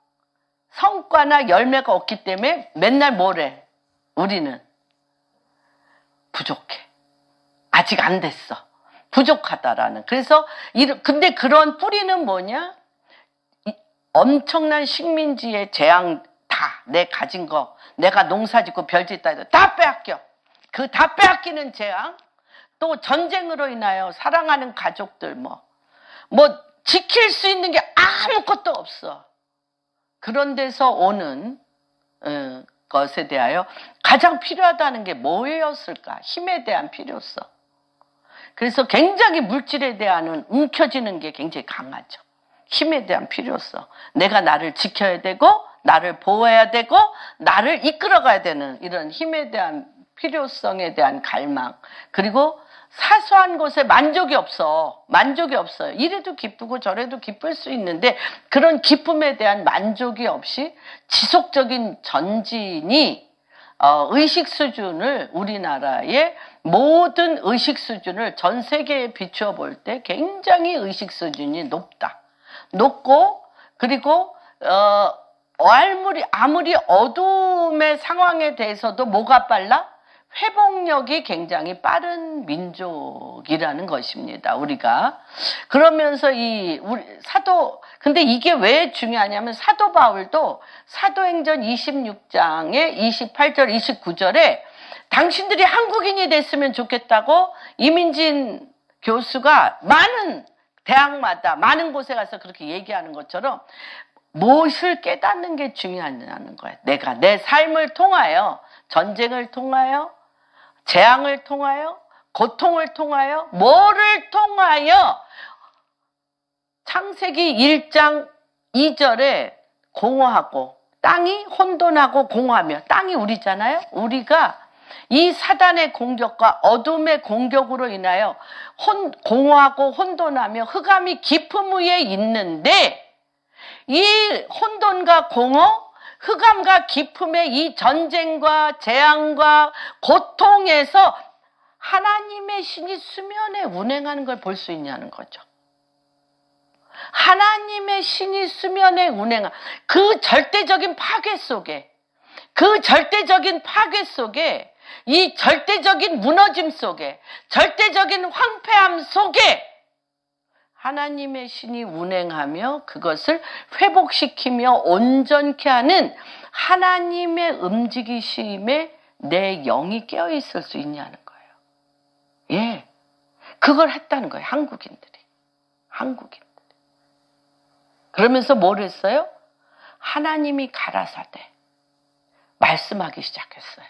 성과나 열매가 없기 때문에 맨날 뭐래? 우리는 부족해. 아직 안 됐어. 부족하다라는. 그래서 근데 그런 뿌리는 뭐냐? 엄청난 식민지의 재앙, 다 내 가진 거, 내가 농사짓고 별짓다 해도 다 빼앗겨. 그 다 빼앗기는 재앙, 또 전쟁으로 인하여 사랑하는 가족들 뭐 지킬 수 있는 게 아무것도 없어. 그런 데서 오는 것에 대하여 가장 필요하다는 게 뭐였을까? 힘에 대한 필요성. 그래서 굉장히 물질에 대한 움켜쥐는 게 굉장히 강하죠. 힘에 대한 필요성. 내가 나를 지켜야 되고 나를 보호해야 되고 나를 이끌어가야 되는 이런 힘에 대한 필요성에 대한 갈망. 그리고 사소한 것에 만족이 없어요. 이래도 기쁘고 저래도 기쁠 수 있는데 그런 기쁨에 대한 만족이 없이 지속적인 전진이 의식 수준을, 우리나라의 모든 의식 수준을 전 세계에 비추어 볼 때 굉장히 의식 수준이 높고 그리고 아무리 어두움의 상황에 대해서도 뭐가 빨라? 회복력이 굉장히 빠른 민족이라는 것입니다. 우리가. 그러면서 근데 이게 왜 중요하냐면 사도 바울도 사도행전 26장의 28절, 29절에 당신들이 한국인이 됐으면 좋겠다고 이민진 교수가 많은 대학마다 많은 곳에 가서 그렇게 얘기하는 것처럼 무엇을 깨닫는 게 중요하냐는 거예요. 내가 내 삶을 통하여, 전쟁을 통하여, 재앙을 통하여, 고통을 통하여, 뭐를 통하여 창세기 1장 2절에 공허하고 땅이 혼돈하고 공허하며, 땅이 우리잖아요. 우리가 이 사단의 공격과 어둠의 공격으로 인하여 공허하고 혼돈하며 흑암이 깊음 위에 있는데 이 혼돈과 공허 흑암과 기품의 이 전쟁과 재앙과 고통에서 하나님의 신이 수면에 운행하는 걸 볼 수 있냐는 거죠. 하나님의 신이 수면에 운행한 그 절대적인 파괴 속에, 그 절대적인 파괴 속에, 이 절대적인 무너짐 속에, 절대적인 황폐함 속에 하나님의 신이 운행하며 그것을 회복시키며 온전케 하는 하나님의 움직이심에 내 영이 깨어있을 수 있냐는 거예요. 예, 그걸 했다는 거예요. 한국인들이. 그러면서 뭘 했어요? 하나님이 가라사대 말씀하기 시작했어요.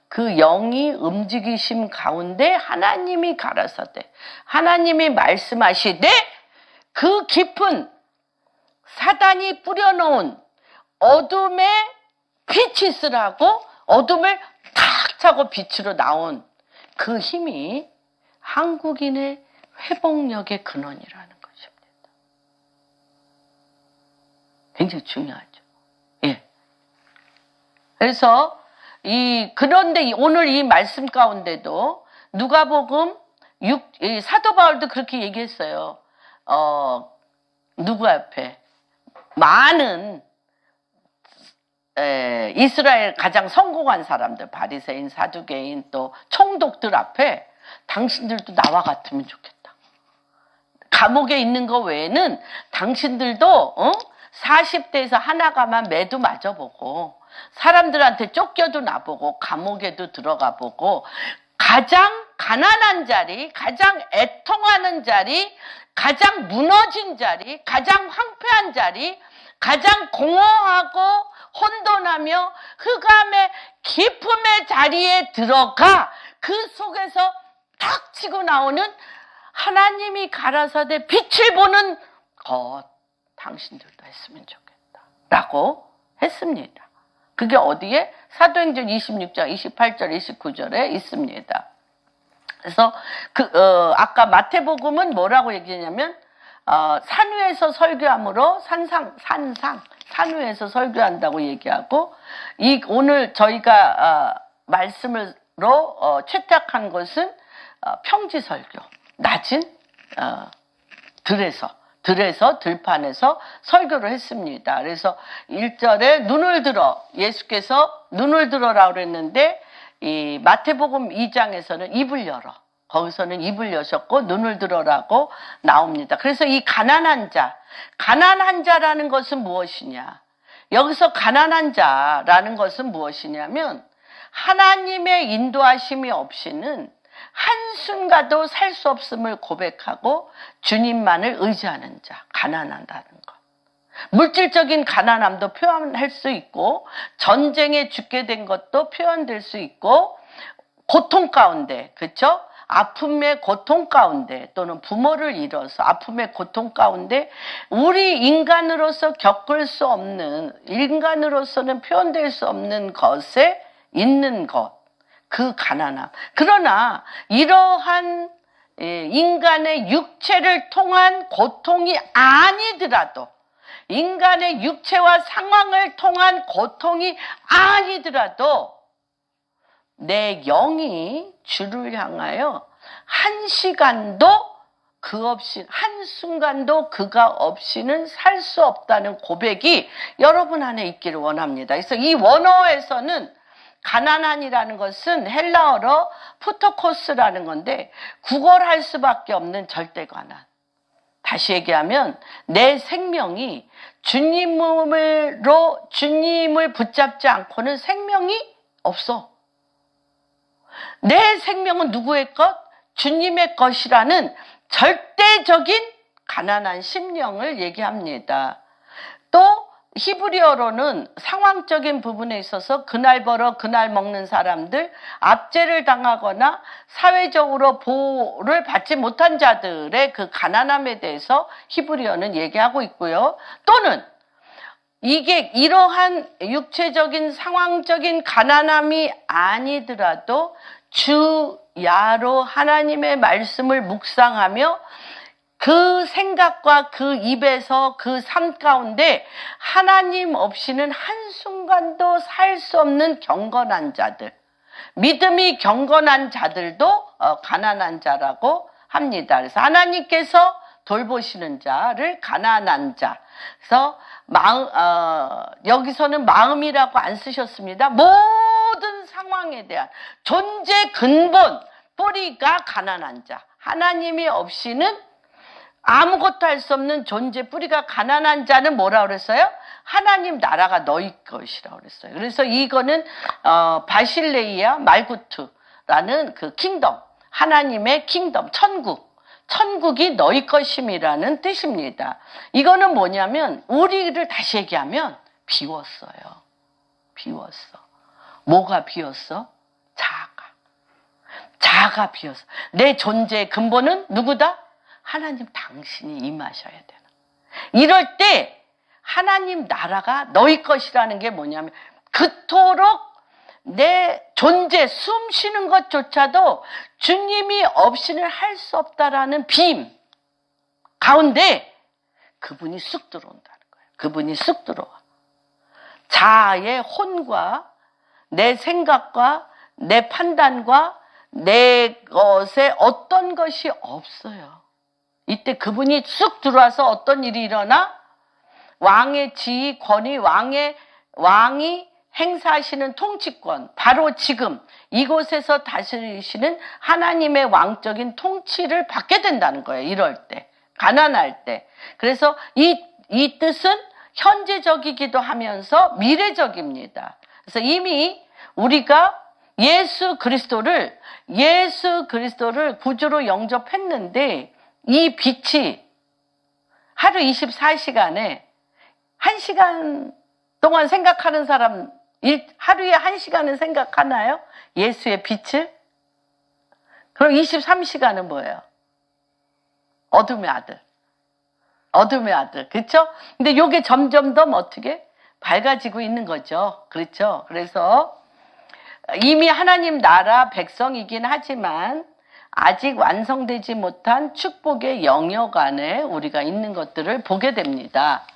그 영이 움직이심 가운데 하나님이 가라사대, 하나님이 말씀하시되 그 깊은 사단이 뿌려놓은 어둠에 빛이 있으라고 어둠을 탁 차고 빛으로 나온 그 힘이 한국인의 회복력의 근원이라는 것입니다. 굉장히 중요하죠. 예. 그래서 그런데 오늘 이 말씀 가운데도 누가복음 사도 바울도 그렇게 얘기했어요. 누구 앞에? 많은 이스라엘 가장 성공한 사람들, 바리새인, 사두개인, 또 총독들 앞에 당신들도 나와 같으면 좋겠다. 감옥에 있는 거 외에는 당신들도 40대에서 하나가만 매도 맞아보고 사람들한테 쫓겨도 나보고 감옥에도 들어가 보고 가장 가난한 자리, 가장 애통하는 자리, 가장 무너진 자리, 가장 황폐한 자리, 가장 공허하고 혼돈하며 흑암의 깊음의 자리에 들어가 그 속에서 탁 치고 나오는 하나님이 가라사대 빛을 보는 것 당신들도 했으면 좋겠다 라고 했습니다. 그게 어디에? 사도행전 26장 28절 29절에 있습니다. 그래서 아까 마태복음은 뭐라고 얘기했냐면 산 위에서 설교함으로 산 위에서 설교한다고 얘기하고 오늘 저희가 말씀으로 채택한 것은 평지설교, 낮은 들판에서 설교를 했습니다. 그래서 1절에 눈을 들어, 예수께서 눈을 들어라고 그랬는데 이 마태복음 2장에서는 입을 열어, 거기서는 입을 여셨고 눈을 들어라고 나옵니다. 그래서 이 가난한 자라는 것은 무엇이냐? 여기서 가난한 자라는 것은 무엇이냐면 하나님의 인도하심이 없이는 한순간도 살 수 없음을 고백하고 주님만을 의지하는 자, 가난하다는 것. 물질적인 가난함도 표현할 수 있고 전쟁에 죽게 된 것도 표현될 수 있고 고통 가운데, 그렇죠? 아픔의 고통 가운데 또는 부모를 잃어서 아픔의 고통 가운데 우리 인간으로서 겪을 수 없는, 인간으로서는 표현될 수 없는 것에 있는 것, 그 가난함. 그러나 이러한 인간의 육체를 통한 고통이 아니더라도, 인간의 육체와 상황을 통한 고통이 아니더라도 내 영이 주를 향하여 한 시간도 그 없이, 한순간도 그가 없이는 살 수 없다는 고백이 여러분 안에 있기를 원합니다. 그래서 이 원어에서는 가난한이라는 것은 헬라어로 푸토코스라는 건데 구걸할 수밖에 없는 절대 가난. 다시 얘기하면 내 생명이 주님을 붙잡지 않고는 생명이 없어. 내 생명은 누구의 것? 주님의 것이라는 절대적인 가난한 심령을 얘기합니다. 또 히브리어로는 상황적인 부분에 있어서 그날 벌어 그날 먹는 사람들, 압제를 당하거나 사회적으로 보호를 받지 못한 자들의 그 가난함에 대해서 히브리어는 얘기하고 있고요. 또는 이게 이러한 육체적인 상황적인 가난함이 아니더라도 주야로 하나님의 말씀을 묵상하며 그 생각과 그 입에서 그 삶 가운데 하나님 없이는 한순간도 살 수 없는 경건한 자들, 믿음이 경건한 자들도 가난한 자라고 합니다. 그래서 하나님께서 돌보시는 자를 가난한 자. 그래서 여기서는 마음이라고 안 쓰셨습니다. 모든 상황에 대한 존재 근본, 뿌리가 가난한 자. 하나님이 없이는 아무것도 할 수 없는 존재, 뿌리가 가난한 자는 뭐라고 그랬어요? 하나님 나라가 너희 것이라고 그랬어요. 그래서 이거는 바실레이아 말구트라는 그 킹덤, 하나님의 킹덤, 천국이 너희 것임이라는 뜻입니다. 이거는 뭐냐면 우리를 다시 얘기하면 비웠어요. 비웠어. 뭐가 비웠어? 자아가 비웠어. 내 존재의 근본은 누구다? 하나님 당신이 임하셔야 되는. 이럴 때 하나님 나라가 너희 것이라는 게 뭐냐면 그토록 내 존재, 숨 쉬는 것조차도 주님이 없이는 할 수 없다라는 빔 가운데 그분이 쑥 들어온다는 거예요. 그분이 쑥 들어와. 자아의 혼과 내 생각과 내 판단과 내 것에 어떤 것이 없어요. 이때 그분이 쑥 들어와서 어떤 일이 일어나? 왕의 지위, 권위, 왕이 행사하시는 통치권, 바로 지금 이곳에서 다스리시는 하나님의 왕적인 통치를 받게 된다는 거예요. 이럴 때, 가난할 때. 그래서 이 뜻은 현재적이기도 하면서 미래적입니다. 그래서 이미 우리가 예수 그리스도를 구주로 영접했는데 이 빛이 하루 24시간에 1시간 동안 생각하는 사람 하루에 1시간은 생각하나요? 예수의 빛을? 그럼 23시간은 뭐예요? 어둠의 아들. 그렇죠? 근데 이게 점점 더 어떻게 밝아지고 있는 거죠. 그렇죠? 그래서 이미 하나님 나라 백성이긴 하지만 아직 완성되지 못한 축복의 영역 안에 우리가 있는 것들을 보게 됩니다.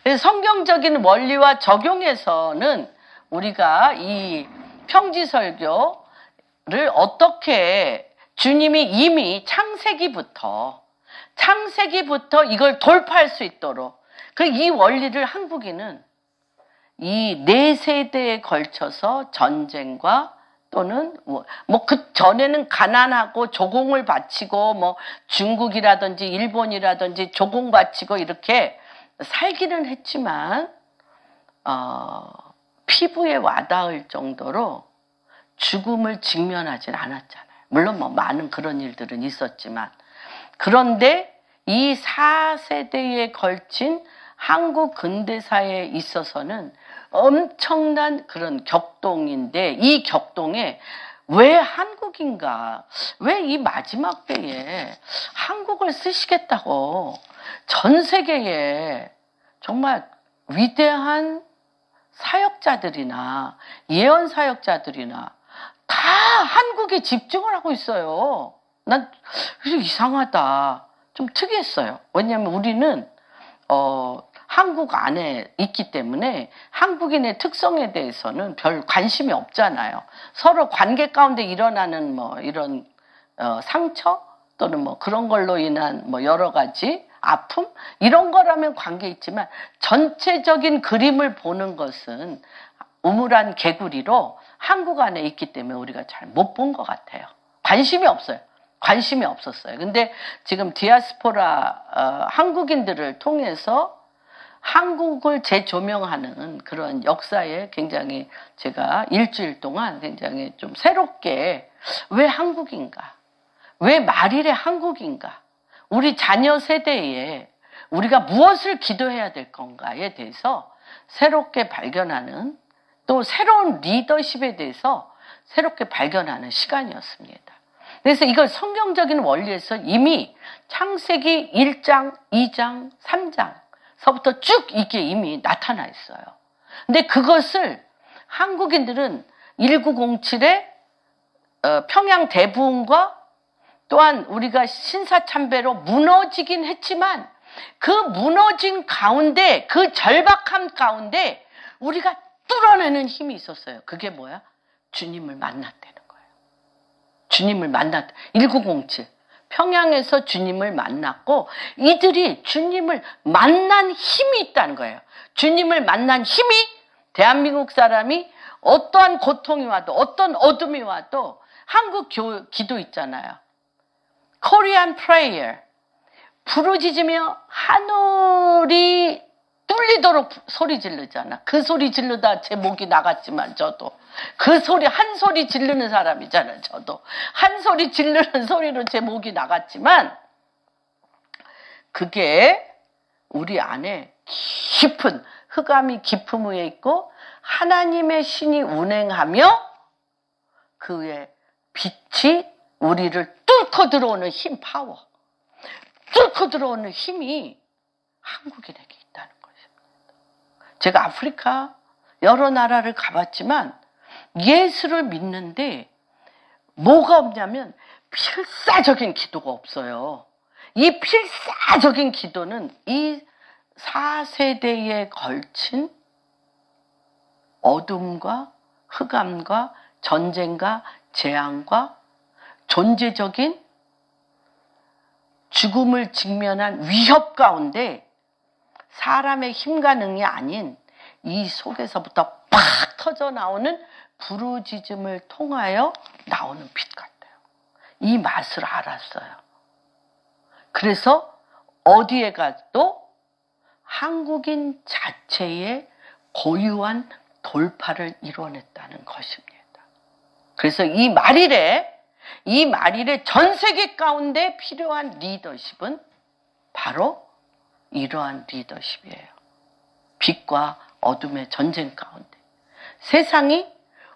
그래서 성경적인 원리와 적용에서는 우리가 이 평지설교를 어떻게 주님이 이미 창세기부터 이걸 돌파할 수 있도록 이 원리를 한국인은 이 4세대에 걸쳐서 전쟁과 또는 그 전에는 가난하고 조공을 바치고 중국이라든지 일본이라든지 조공 바치고 이렇게 살기는 했지만 피부에 와닿을 정도로 죽음을 직면하진 않았잖아요. 물론 많은 그런 일들은 있었지만 그런데 이 4세대에 걸친 한국 근대사에 있어서는 엄청난 그런 격동인데 이 격동에 왜 한국인가? 왜 이 마지막 때에 한국을 쓰시겠다고 전 세계에 정말 위대한 사역자들이나 예언 사역자들이나 다 한국에 집중을 하고 있어요. 난 이상하다. 좀 특이했어요. 왜냐하면 우리는 한국 안에 있기 때문에 한국인의 특성에 대해서는 별 관심이 없잖아요. 서로 관계 가운데 일어나는 이런 상처 또는 그런 걸로 인한 여러 가지 아픔 이런 거라면 관계 있지만 전체적인 그림을 보는 것은 우물한 개구리로 한국 안에 있기 때문에 우리가 잘 못 본 것 같아요. 관심이 없었어요. 근데 지금 디아스포라 한국인들을 통해서 한국을 재조명하는 그런 역사에 굉장히 제가 일주일 동안 굉장히 좀 새롭게 왜 한국인가? 왜 말일의 한국인가? 우리 자녀 세대에 우리가 무엇을 기도해야 될 건가에 대해서 새롭게 발견하는 또 새로운 리더십에 대해서 새롭게 발견하는 시간이었습니다. 그래서 이걸 성경적인 원리에서 이미 창세기 1장, 2장, 3장서부터 쭉 이게 이미 나타나 있어요. 근데 그것을 한국인들은 1907에 평양 대부흥과 또한 우리가 신사참배로 무너지긴 했지만 그 무너진 가운데, 그 절박함 가운데 우리가 뚫어내는 힘이 있었어요. 그게 뭐야? 주님을 만났다는 거예요. 주님을 만났다. 1907 평양에서 주님을 만났고 이들이 주님을 만난 힘이 있다는 거예요. 주님을 만난 힘이 대한민국 사람이 어떠한 고통이 와도 어떤 어둠이 와도 한국 기도 있잖아요. Korean prayer. 부르짖으며 하늘이 뚫리도록 소리 지르잖아. 그 소리 지르다 제 목이 나갔지만 저도 그 소리 한 소리 지르는 사람이잖아요. 저도 한 소리 지르는 소리로 제 목이 나갔지만 그게 우리 안에 깊은 흑암이 깊음 위에 있고 하나님의 신이 운행하며 그 위에 빛이 우리를 뚫고 들어오는 힘, 파워, 뚫고 들어오는 힘이 한국인에게 있다는 것입니다. 제가 아프리카 여러 나라를 가봤지만 예수를 믿는데 뭐가 없냐면 필사적인 기도가 없어요. 이 필사적인 기도는 이 4세대에 걸친 어둠과 흑암과 전쟁과 재앙과 존재적인 죽음을 직면한 위협 가운데 사람의 힘과 능이 아닌 이 속에서부터 팍 터져 나오는 부르짖음을 통하여 나오는 빛 같아요. 이 맛을 알았어요. 그래서 어디에 가도 한국인 자체의 고유한 돌파를 이뤄냈다는 것입니다. 그래서 이 말일에 전 세계 가운데 필요한 리더십은 바로 이러한 리더십이에요. 빛과 어둠의 전쟁 가운데 세상이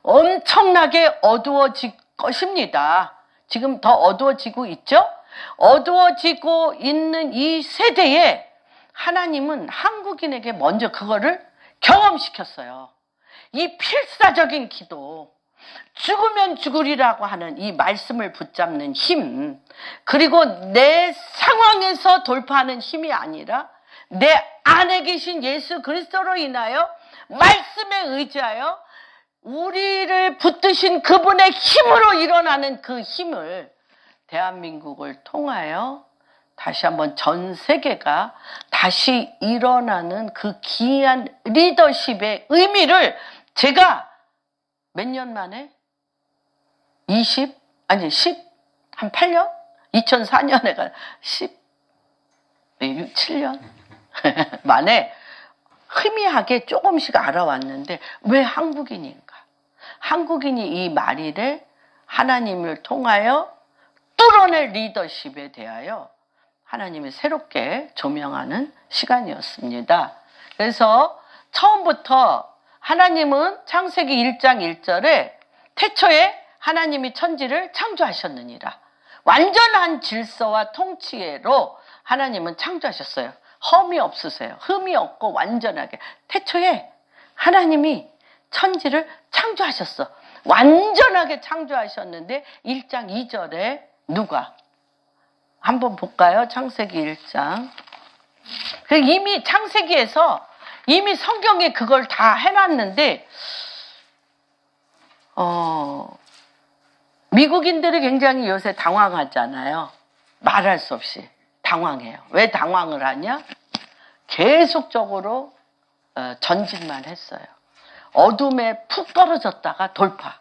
엄청나게 어두워질 것입니다. 지금 더 어두워지고 있죠? 어두워지고 있는 이 세대에 하나님은 한국인에게 먼저 그거를 경험시켰어요. 이 필사적인 기도, 죽으면 죽으리라고 하는 이 말씀을 붙잡는 힘, 그리고 내 상황에서 돌파하는 힘이 아니라 내 안에 계신 예수 그리스도로 인하여 말씀에 의지하여 우리를 붙드신 그분의 힘으로 일어나는 그 힘을 대한민국을 통하여 다시 한번 전 세계가 다시 일어나는 그 기이한 리더십의 의미를 제가 몇 년 만에? 한 8년? 2004년에 7년 만에 희미하게 조금씩 알아왔는데 왜 한국인인가? 한국인이 이 말일에 하나님을 통하여 뚫어낼 리더십에 대하여 하나님이 새롭게 조명하는 시간이었습니다. 그래서 처음부터 하나님은 창세기 1장 1절에 태초에 하나님이 천지를 창조하셨느니라. 완전한 질서와 통치로 하나님은 창조하셨어요. 흠이 없으세요. 흠이 없고 완전하게. 태초에 하나님이 천지를 창조하셨어. 완전하게 창조하셨는데 1장 2절에 누가? 한번 볼까요? 창세기 1장. 이미 창세기에서 이미 성경에 그걸 다 해놨는데 미국인들이 굉장히 요새 당황하잖아요. 말할 수 없이 당황해요. 왜 당황을 하냐? 계속적으로 전진만 했어요. 어둠에 푹 떨어졌다가 돌파,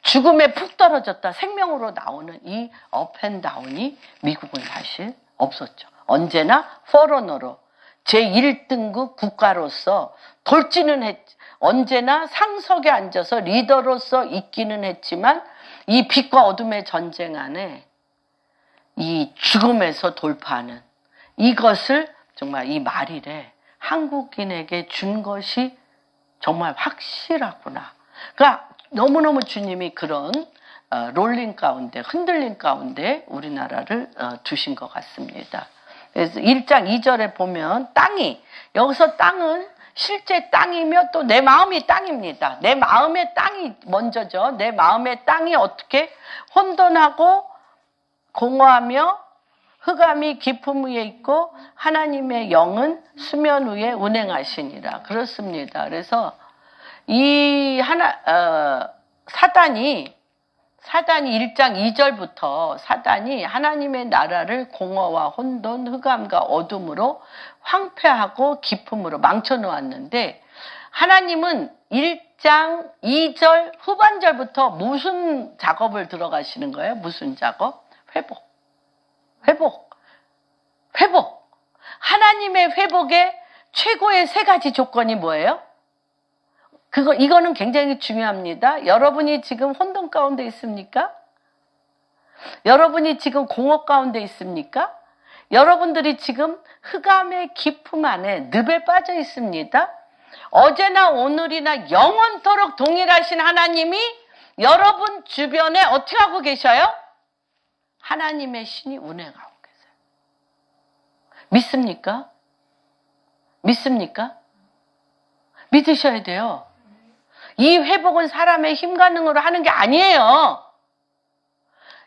죽음에 푹 떨어졌다 생명으로 나오는 이 업앤다운이 미국은 사실 없었죠. 언제나 포러너로 제1등급 국가로서 돌지는 했지, 언제나 상석에 앉아서 리더로서 있기는 했지만 이 빛과 어둠의 전쟁 안에 이 죽음에서 돌파하는 이것을 정말 이 말일에 한국인에게 준 것이 정말 확실하구나. 그러니까 너무너무 주님이 그런 롤링 가운데, 흔들림 가운데 우리나라를 두신 것 같습니다. 그래서 1장 2절에 보면 여기서 땅은 실제 땅이며 또 내 마음이 땅입니다. 내 마음의 땅이 먼저죠. 내 마음의 땅이 어떻게 혼돈하고 공허하며 흑암이 깊음 위에 있고 하나님의 영은 수면 위에 운행하시니라. 그렇습니다. 그래서 이 사단이 1장 2절부터 사단이 하나님의 나라를 공허와 혼돈, 흑암과 어둠으로 황폐하고 깊음으로 망쳐놓았는데 하나님은 1장 2절 후반절부터 무슨 작업을 들어가시는 거예요? 무슨 작업? 회복. 하나님의 회복의 최고의 세 가지 조건이 뭐예요? 이거는 굉장히 중요합니다. 여러분이 지금 혼돈 가운데 있습니까? 여러분이 지금 공허 가운데 있습니까? 여러분들이 지금 흑암의 깊음 안에 늪에 빠져 있습니다. 어제나 오늘이나 영원토록 동일하신 하나님이 여러분 주변에 어떻게 하고 계셔요? 하나님의 신이 운행하고 계세요. 믿습니까? 믿으셔야 돼요. 이 회복은 사람의 힘과 능으로 하는 게 아니에요.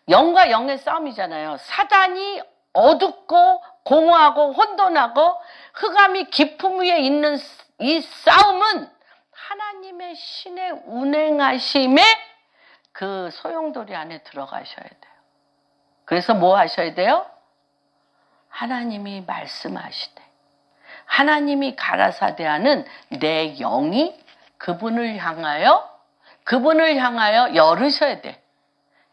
영과 영의 싸움이잖아요. 사단이 어둡고 공허하고 혼돈하고 흑암이 깊음 위에 있는 이 싸움은 하나님의 신의 운행하심에 그 소용돌이 안에 들어가셔야 돼요. 그래서 뭐 하셔야 돼요? 하나님이 말씀하시되 하나님이 가라사대하는 내 영이 그분을 향하여 열으셔야 돼.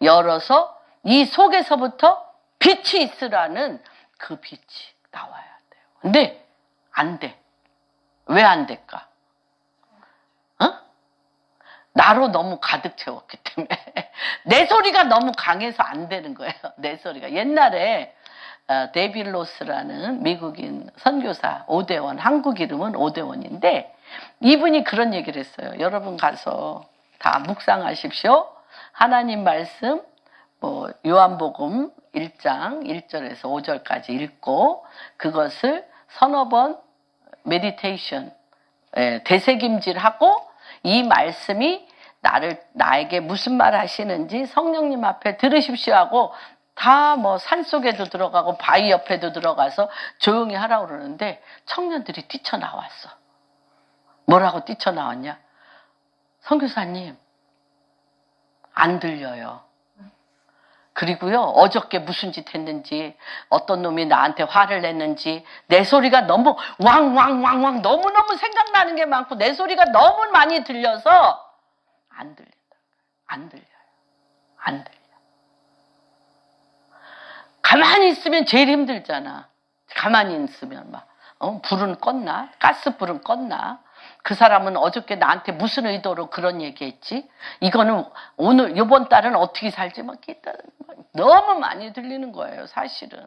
열어서 이 속에서부터 빛이 있으라는 그 빛이 나와야 돼요. 근데 안 돼. 왜 안 될까? 나로 너무 가득 채웠기 때문에 내 소리가 너무 강해서 안 되는 거예요. 내 소리가. 옛날에 데이빗 로스라는 미국인 선교사 오대원, 한국 이름은 오대원인데 이분이 그런 얘기를 했어요. 여러분 가서 다 묵상하십시오. 하나님 말씀 요한복음 1장 1절에서 5절까지 읽고 그것을 서너 번 메디테이션 되새김질하고 이 말씀이 나에게 무슨 말 하시는지 성령님 앞에 들으십시오 하고 다 산속에도 들어가고 바위 옆에도 들어가서 조용히 하라고 그러는데 청년들이 뛰쳐나왔어. 뭐라고 뛰쳐나왔냐? 선교사님, 안 들려요. 그리고요, 어저께 무슨 짓 했는지, 어떤 놈이 나한테 화를 냈는지, 내 소리가 너무 왕왕왕왕 너무너무 생각나는 게 많고, 내 소리가 너무 많이 들려서 안 들린다. 안 들려요. 가만히 있으면 제일 힘들잖아. 가만히 있으면 불은 껐나? 가스불은 껐나? 그 사람은 어저께 나한테 무슨 의도로 그런 얘기했지? 이거는 이번 달은 어떻게 살지? 너무 많이 들리는 거예요, 사실은.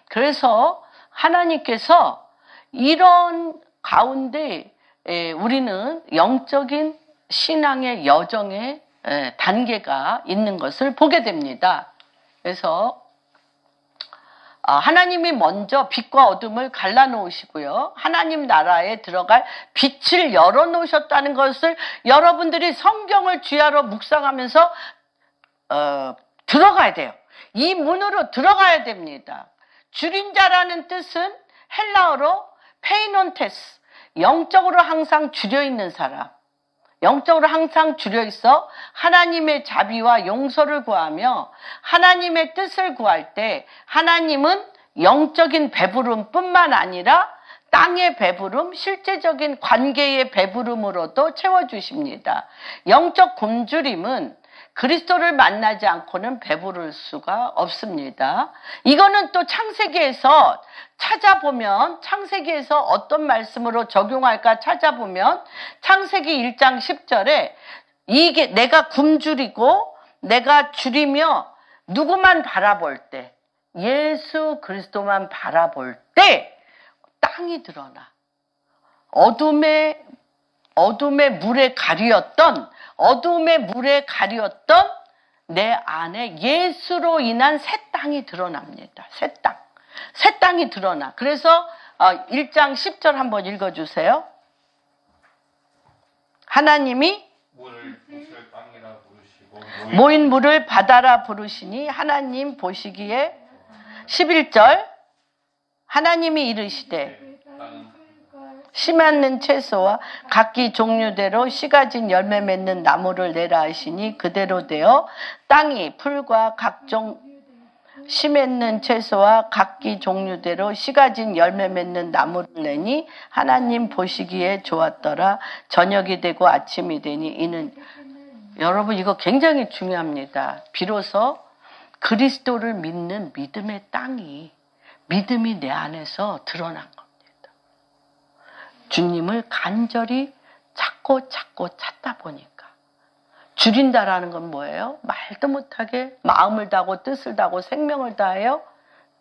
그래서 하나님께서 이런 가운데 우리는 영적인 신앙의 여정의 단계가 있는 것을 보게 됩니다. 그래서 하나님이 먼저 빛과 어둠을 갈라놓으시고요. 하나님 나라에 들어갈 빛을 열어놓으셨다는 것을 여러분들이 성경을 주야로 묵상하면서 들어가야 돼요. 이 문으로 들어가야 됩니다. 줄임자라는 뜻은 헬라어로 페이논테스, 영적으로 항상 줄여있는 사람. 영적으로 항상 줄여있어 하나님의 자비와 용서를 구하며 하나님의 뜻을 구할 때 하나님은 영적인 배부름뿐만 아니라 땅의 배부름, 실제적인 관계의 배부름으로도 채워주십니다. 영적 굶주림은 그리스도를 만나지 않고는 배부를 수가 없습니다. 이거는 또 창세기에서 찾아보면 창세기에서 어떤 말씀으로 적용할까 찾아보면 창세기 1장 10절에 이게 내가 굶주리고 내가 줄이며 누구만 바라볼 때 예수 그리스도만 바라볼 때 땅이 드러나 어둠의 물에 가리었던 내 안에 예수로 인한 새 땅이 드러납니다. 새 땅이 드러나. 그래서 1장 10절 한번 읽어주세요. 하나님이 물을 빛을 땅이라 부르시고 모인 물을 바다라 부르시니 하나님 보시기에 11절 하나님이 이르시되 씨 맺는 채소와 각기 종류대로 씨 가진 열매 맺는 나무를 내라 하시니 그대로 되어 땅이 풀과 각종 씨 맺는 채소와 각기 종류대로 씨 가진 열매 맺는 나무를 내니 하나님 보시기에 좋았더라. 저녁이 되고 아침이 되니 이는 여러분 이거 굉장히 중요합니다. 비로소 그리스도를 믿는 믿음의 땅이 믿음이 내 안에서 드러난 겁니다. 주님을 간절히 찾고 찾다 보니까 줄인다라는 건 뭐예요? 말도 못하게 마음을 다하고 뜻을 다하고 생명을 다하여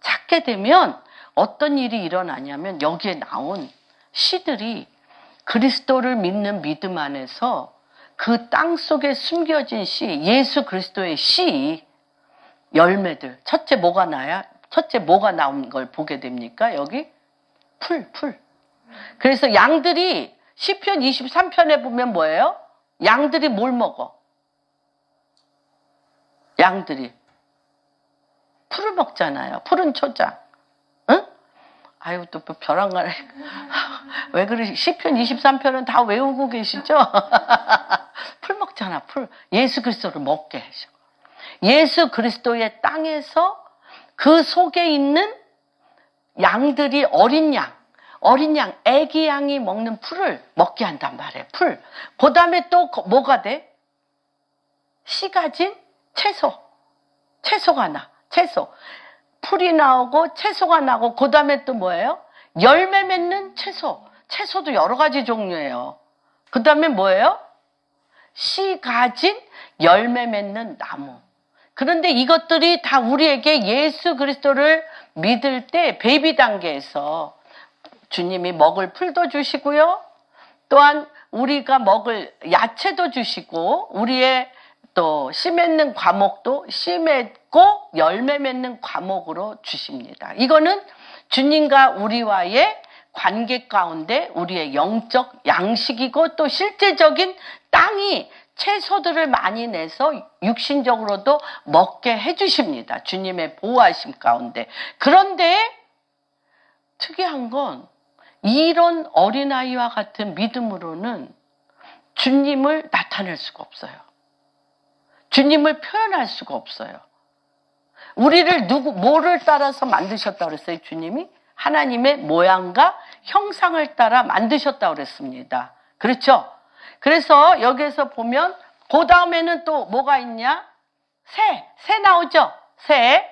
찾게 되면 어떤 일이 일어나냐면 여기에 나온 씨들이 그리스도를 믿는 믿음 안에서 그 땅 속에 숨겨진 씨, 예수 그리스도의 씨 열매들. 첫째 뭐가 나야? 첫째 뭐가 나온 걸 보게 됩니까? 여기 풀. 그래서 양들이 시편 23편에 보면 뭐예요? 양들이 뭘 먹어? 양들이 풀을 먹잖아요. 푸른 초장. 응? 아유 또 벼랑 가네. 왜 그래? 시편 23편은 다 외우고 계시죠? 풀 먹잖아. 풀. 예수 그리스도를 먹게 해줘. 예수 그리스도의 땅에서 그 속에 있는 양들이 어린 양, 애기 양이 먹는 풀을 먹게 한단 말이에요. 풀. 그 다음에 또 뭐가 돼? 씨 가진 채소가 나. 채소. 풀이 나오고 채소가 나고 그 다음에 또 뭐예요? 열매 맺는 채소. 채소도 여러 가지 종류예요. 그 다음에 뭐예요? 씨 가진 열매 맺는 나무. 그런데 이것들이 다 우리에게 예수 그리스도를 믿을 때 베이비 단계에서 주님이 먹을 풀도 주시고요. 또한 우리가 먹을 야채도 주시고 우리의 또 씨 맺는 과목도 씨 맺고 열매 맺는 과목으로 주십니다. 이거는 주님과 우리와의 관계 가운데 우리의 영적 양식이고 또 실제적인 땅이 채소들을 많이 내서 육신적으로도 먹게 해주십니다. 주님의 보호하심 가운데. 그런데 특이한 건 이런 어린아이와 같은 믿음으로는 주님을 나타낼 수가 없어요. 주님을 표현할 수가 없어요. 우리를 뭐를 따라서 만드셨다고 그랬어요, 주님이? 하나님의 모양과 형상을 따라 만드셨다고 그랬습니다. 그렇죠? 그래서 여기에서 보면 그 다음에는 또 뭐가 있냐? 새 나오죠? 새,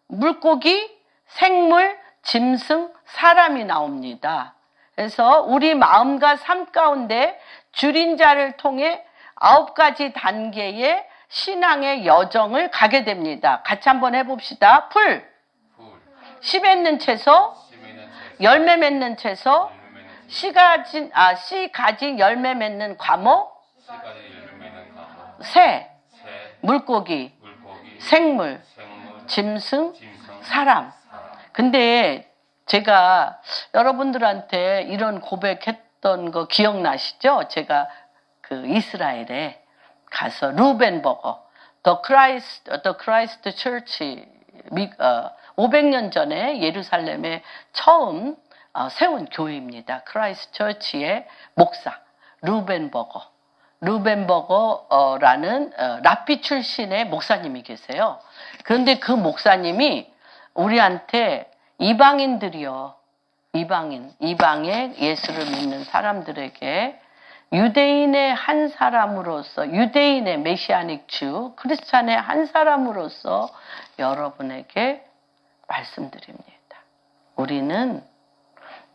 물고기, 생물, 짐승, 사람이 나옵니다. 그래서 우리 마음과 삶 가운데 줄인 자를 통해 9가지 단계의 신앙의 여정을 가게 됩니다. 같이 한번 해봅시다. 풀, 씨 맺는 채소, 열매 맺는 채소, 씨 가진 열매 맺는 과목, 새, 물고기, 생물, 짐승, 사람. 근데 제가 여러분들한테 이런 고백했던 거 기억나시죠? 제가 그 이스라엘에 가서 루벤버거, The Christ Church 500년 전에 예루살렘에 처음 세운 교회입니다. 크라이스트 처치의 목사 루벤버거라는 랍비 출신의 목사님이 계세요. 그런데 그 목사님이 우리한테 이방인의 예수를 믿는 사람들에게 유대인의 한 사람으로서, 유대인의 메시아닉 주, 크리스찬의 한 사람으로서 여러분에게 말씀드립니다. 우리는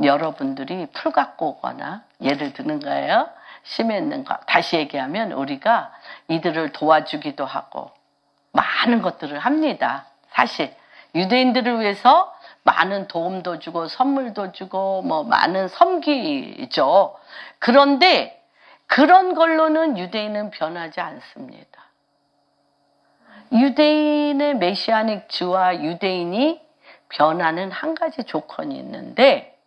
여러분들이 풀 갖고 오거나, 예를 드는 거예요. 씨 맺는 거. 다시 얘기하면 우리가 이들을 도와주기도 하고 많은 것들을 합니다. 사실 유대인들을 위해서 많은 도움도 주고 선물도 주고 뭐 많은 섬기죠. 그런데 그런 걸로는 유대인은 변하지 않습니다. 유대인의 메시아닉 주와 유대인이 변하는 한 가지 조건이 있는데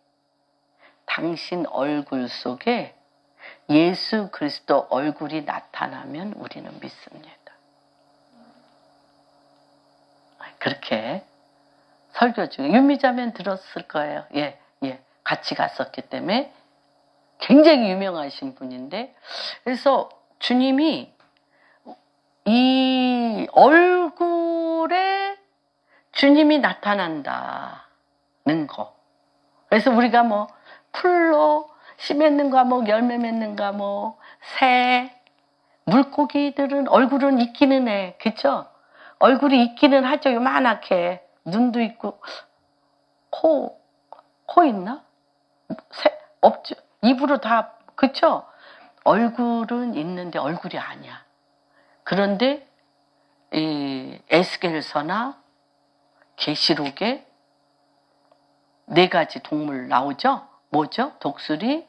당신 얼굴 속에 예수 그리스도 얼굴이 나타나면 우리는 믿습니다. 그렇게 설교 중에 윤미자면 들었을 거예요. 예. 같이 갔었기 때문에 굉장히 유명하신 분인데, 그래서 주님이 이 얼굴에 주님이 나타난다는 거. 그래서 우리가 뭐 풀로 씨 맺는가 뭐 열매 맺는가 뭐 새, 물고기들은 얼굴은 있기는 해. 그쵸? 얼굴이 있기는 하죠. 요만하게. 눈도 있고. 코 있나? 없죠. 입으로 다, 그쵸? 얼굴은 있는데 얼굴이 아니야. 그런데 이 에스겔서나 계시록에 4가지 동물 나오죠? 뭐죠? 독수리,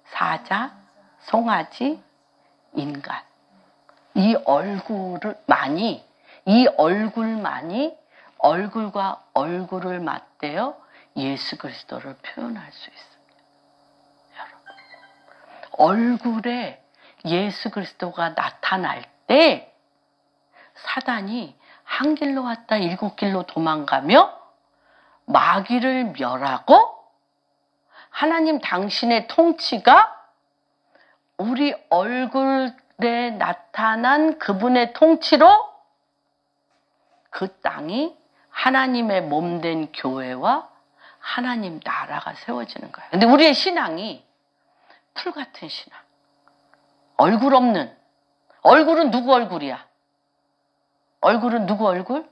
사자, 송아지, 인간. 이 얼굴만이 얼굴과 얼굴을 맞대어 예수 그리스도를 표현할 수 있습니다. 여러분, 얼굴에 예수 그리스도가 나타날 때 사단이 한 길로 왔다 7길로 도망가며 마귀를 멸하고 하나님 당신의 통치가 우리 얼굴에 나타난 그분의 통치로 그 땅이 하나님의 몸된 교회와 하나님 나라가 세워지는 거예요. 근데 우리의 신앙이 풀 같은 신앙. 얼굴 없는. 얼굴은 누구 얼굴이야? 얼굴은 누구 얼굴?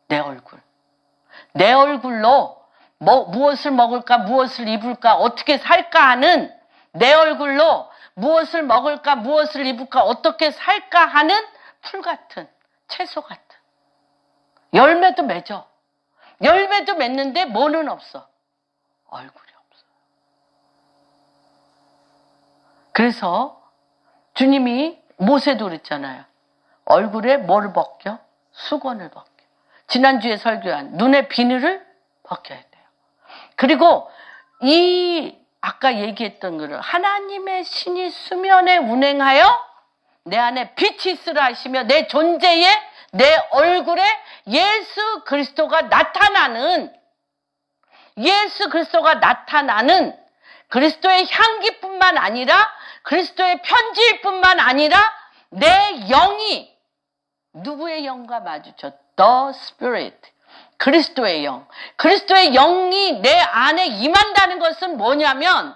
내 얼굴. 내 얼굴로 무엇을 먹을까, 무엇을 입을까, 어떻게 살까 하는 내 얼굴로 무엇을 먹을까, 무엇을 입을까, 어떻게 살까 하는 풀 같은, 채소 같은. 열매도 맺어. 열매도 맺는데 뭐는 없어? 얼굴이 없어. 그래서 주님이 모세도 그랬잖아요. 얼굴에 뭐를 벗겨? 수건을 벗겨. 지난주에 설교한 눈의 비늘을 벗겨야 돼요. 그리고 아까 얘기했던 거를 하나님의 신이 수면에 운행하여 내 안에 빛이 있으라 하시며 내 존재에 내 얼굴에 예수 그리스도가 나타나는 그리스도의 향기뿐만 아니라 그리스도의 편지일 뿐만 아니라 내 영이 누구의 영과 마주쳐? The Spirit. 그리스도의 영. 그리스도의 영이 내 안에 임한다는 것은 뭐냐면,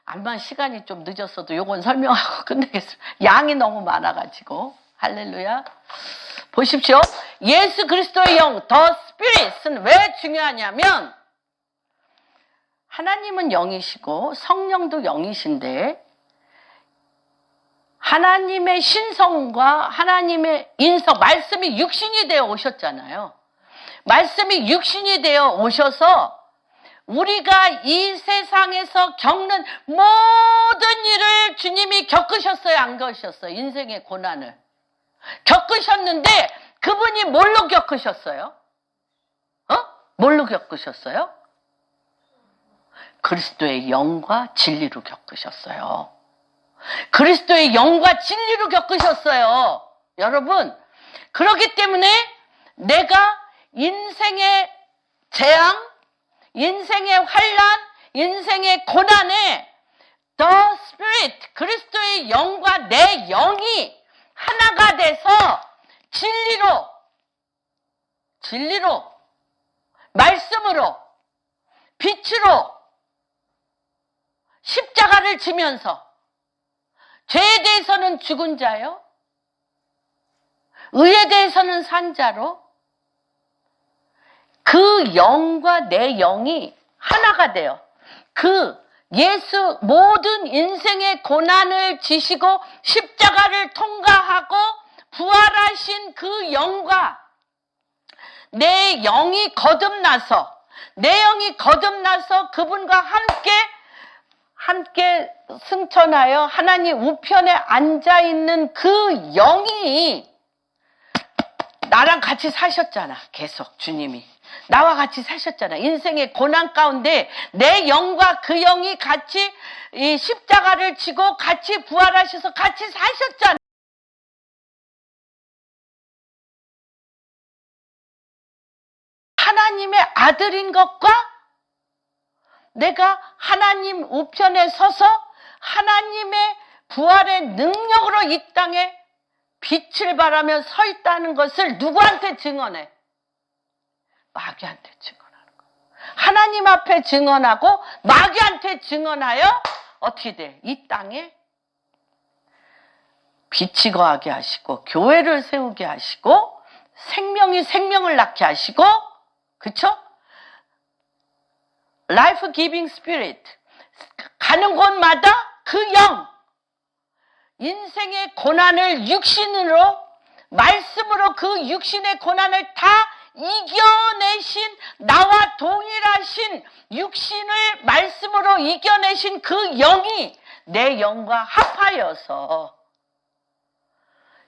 아마 시간이 좀 늦었어도 요건 설명하고 끝내겠습니다. 양이 너무 많아가지고. 할렐루야. 보십시오. 예수 그리스도의 영, The Spirit은 왜 중요하냐면, 하나님은 영이시고 성령도 영이신데, 하나님의 신성과 하나님의 인성, 말씀이 육신이 되어 오셨잖아요. 말씀이 육신이 되어 오셔서 우리가 이 세상에서 겪는 모든 일을 주님이 겪으셨어요, 안 겪으셨어요? 인생의 고난을 겪으셨는데 그분이 뭘로 겪으셨어요? 뭘로 겪으셨어요? 그리스도의 영과 진리로 겪으셨어요. 그리스도의 영과 진리로 겪으셨어요. 여러분, 그렇기 때문에 내가 인생의 재앙, 인생의 환난, 인생의 고난에 The Spirit, 그리스도의 영과 내 영이 하나가 돼서 진리로, 말씀으로, 빛으로 십자가를 지면서 죄에 대해서는 죽은 자요, 의에 대해서는 산 자로 그 영과 내 영이 하나가 돼요. 예수 모든 인생의 고난을 지시고 십자가를 통과하고 부활하신 그 영과 내 영이 거듭나서 그분과 함께 승천하여 하나님 우편에 앉아있는 그 영이 나랑 같이 사셨잖아. 계속 주님이 나와 같이 사셨잖아. 인생의 고난 가운데 내 영과 그 영이 같이 이 십자가를 지고 같이 부활하셔서 같이 사셨잖아. 하나님의 아들인 것과 내가 하나님 우편에 서서 하나님의 부활의 능력으로 이 땅에 빛을 발하며 서 있다는 것을 누구한테 증언해? 마귀한테 증언하는 거야. 하나님 앞에 증언하고 마귀한테 증언하여 어떻게 돼? 이 땅에 빛이 거하게 하시고 교회를 세우게 하시고 생명이 생명을 낳게 하시고, 그쵸? Life Giving Spirit. 가는 곳마다 그 영, 인생의 고난을 육신으로, 말씀으로 그 육신의 고난을 다 이겨내신, 나와 동일하신 육신을 말씀으로 이겨내신 그 영이 내 영과 합하여서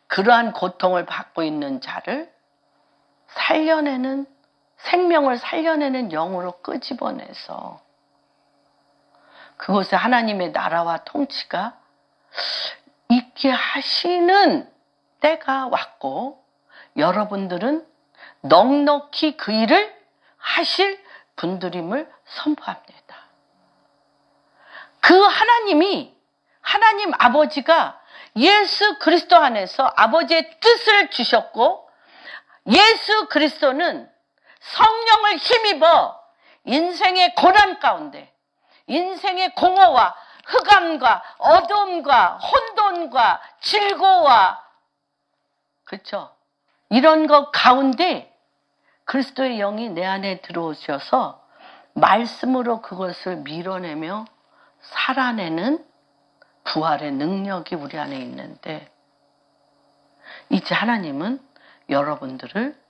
그러한 고통을 받고 있는 자를 살려내는, 생명을 살려내는 영으로 끄집어내서 그곳에 하나님의 나라와 통치가 있게 하시는 때가 왔고, 여러분들은 넉넉히 그 일을 하실 분들임을 선포합니다. 그 하나님이, 하나님 아버지가 예수 그리스도 안에서 아버지의 뜻을 주셨고, 예수 그리스도는 성령을 힘입어 인생의 고난 가운데, 인생의 공허와 흑암과 어두움과 혼돈과 질고와, 그렇죠? 이런 것 가운데 그리스도의 영이 내 안에 들어오셔서 말씀으로 그것을 밀어내며 살아내는 부활의 능력이 우리 안에 있는데, 이제 하나님은 여러분들을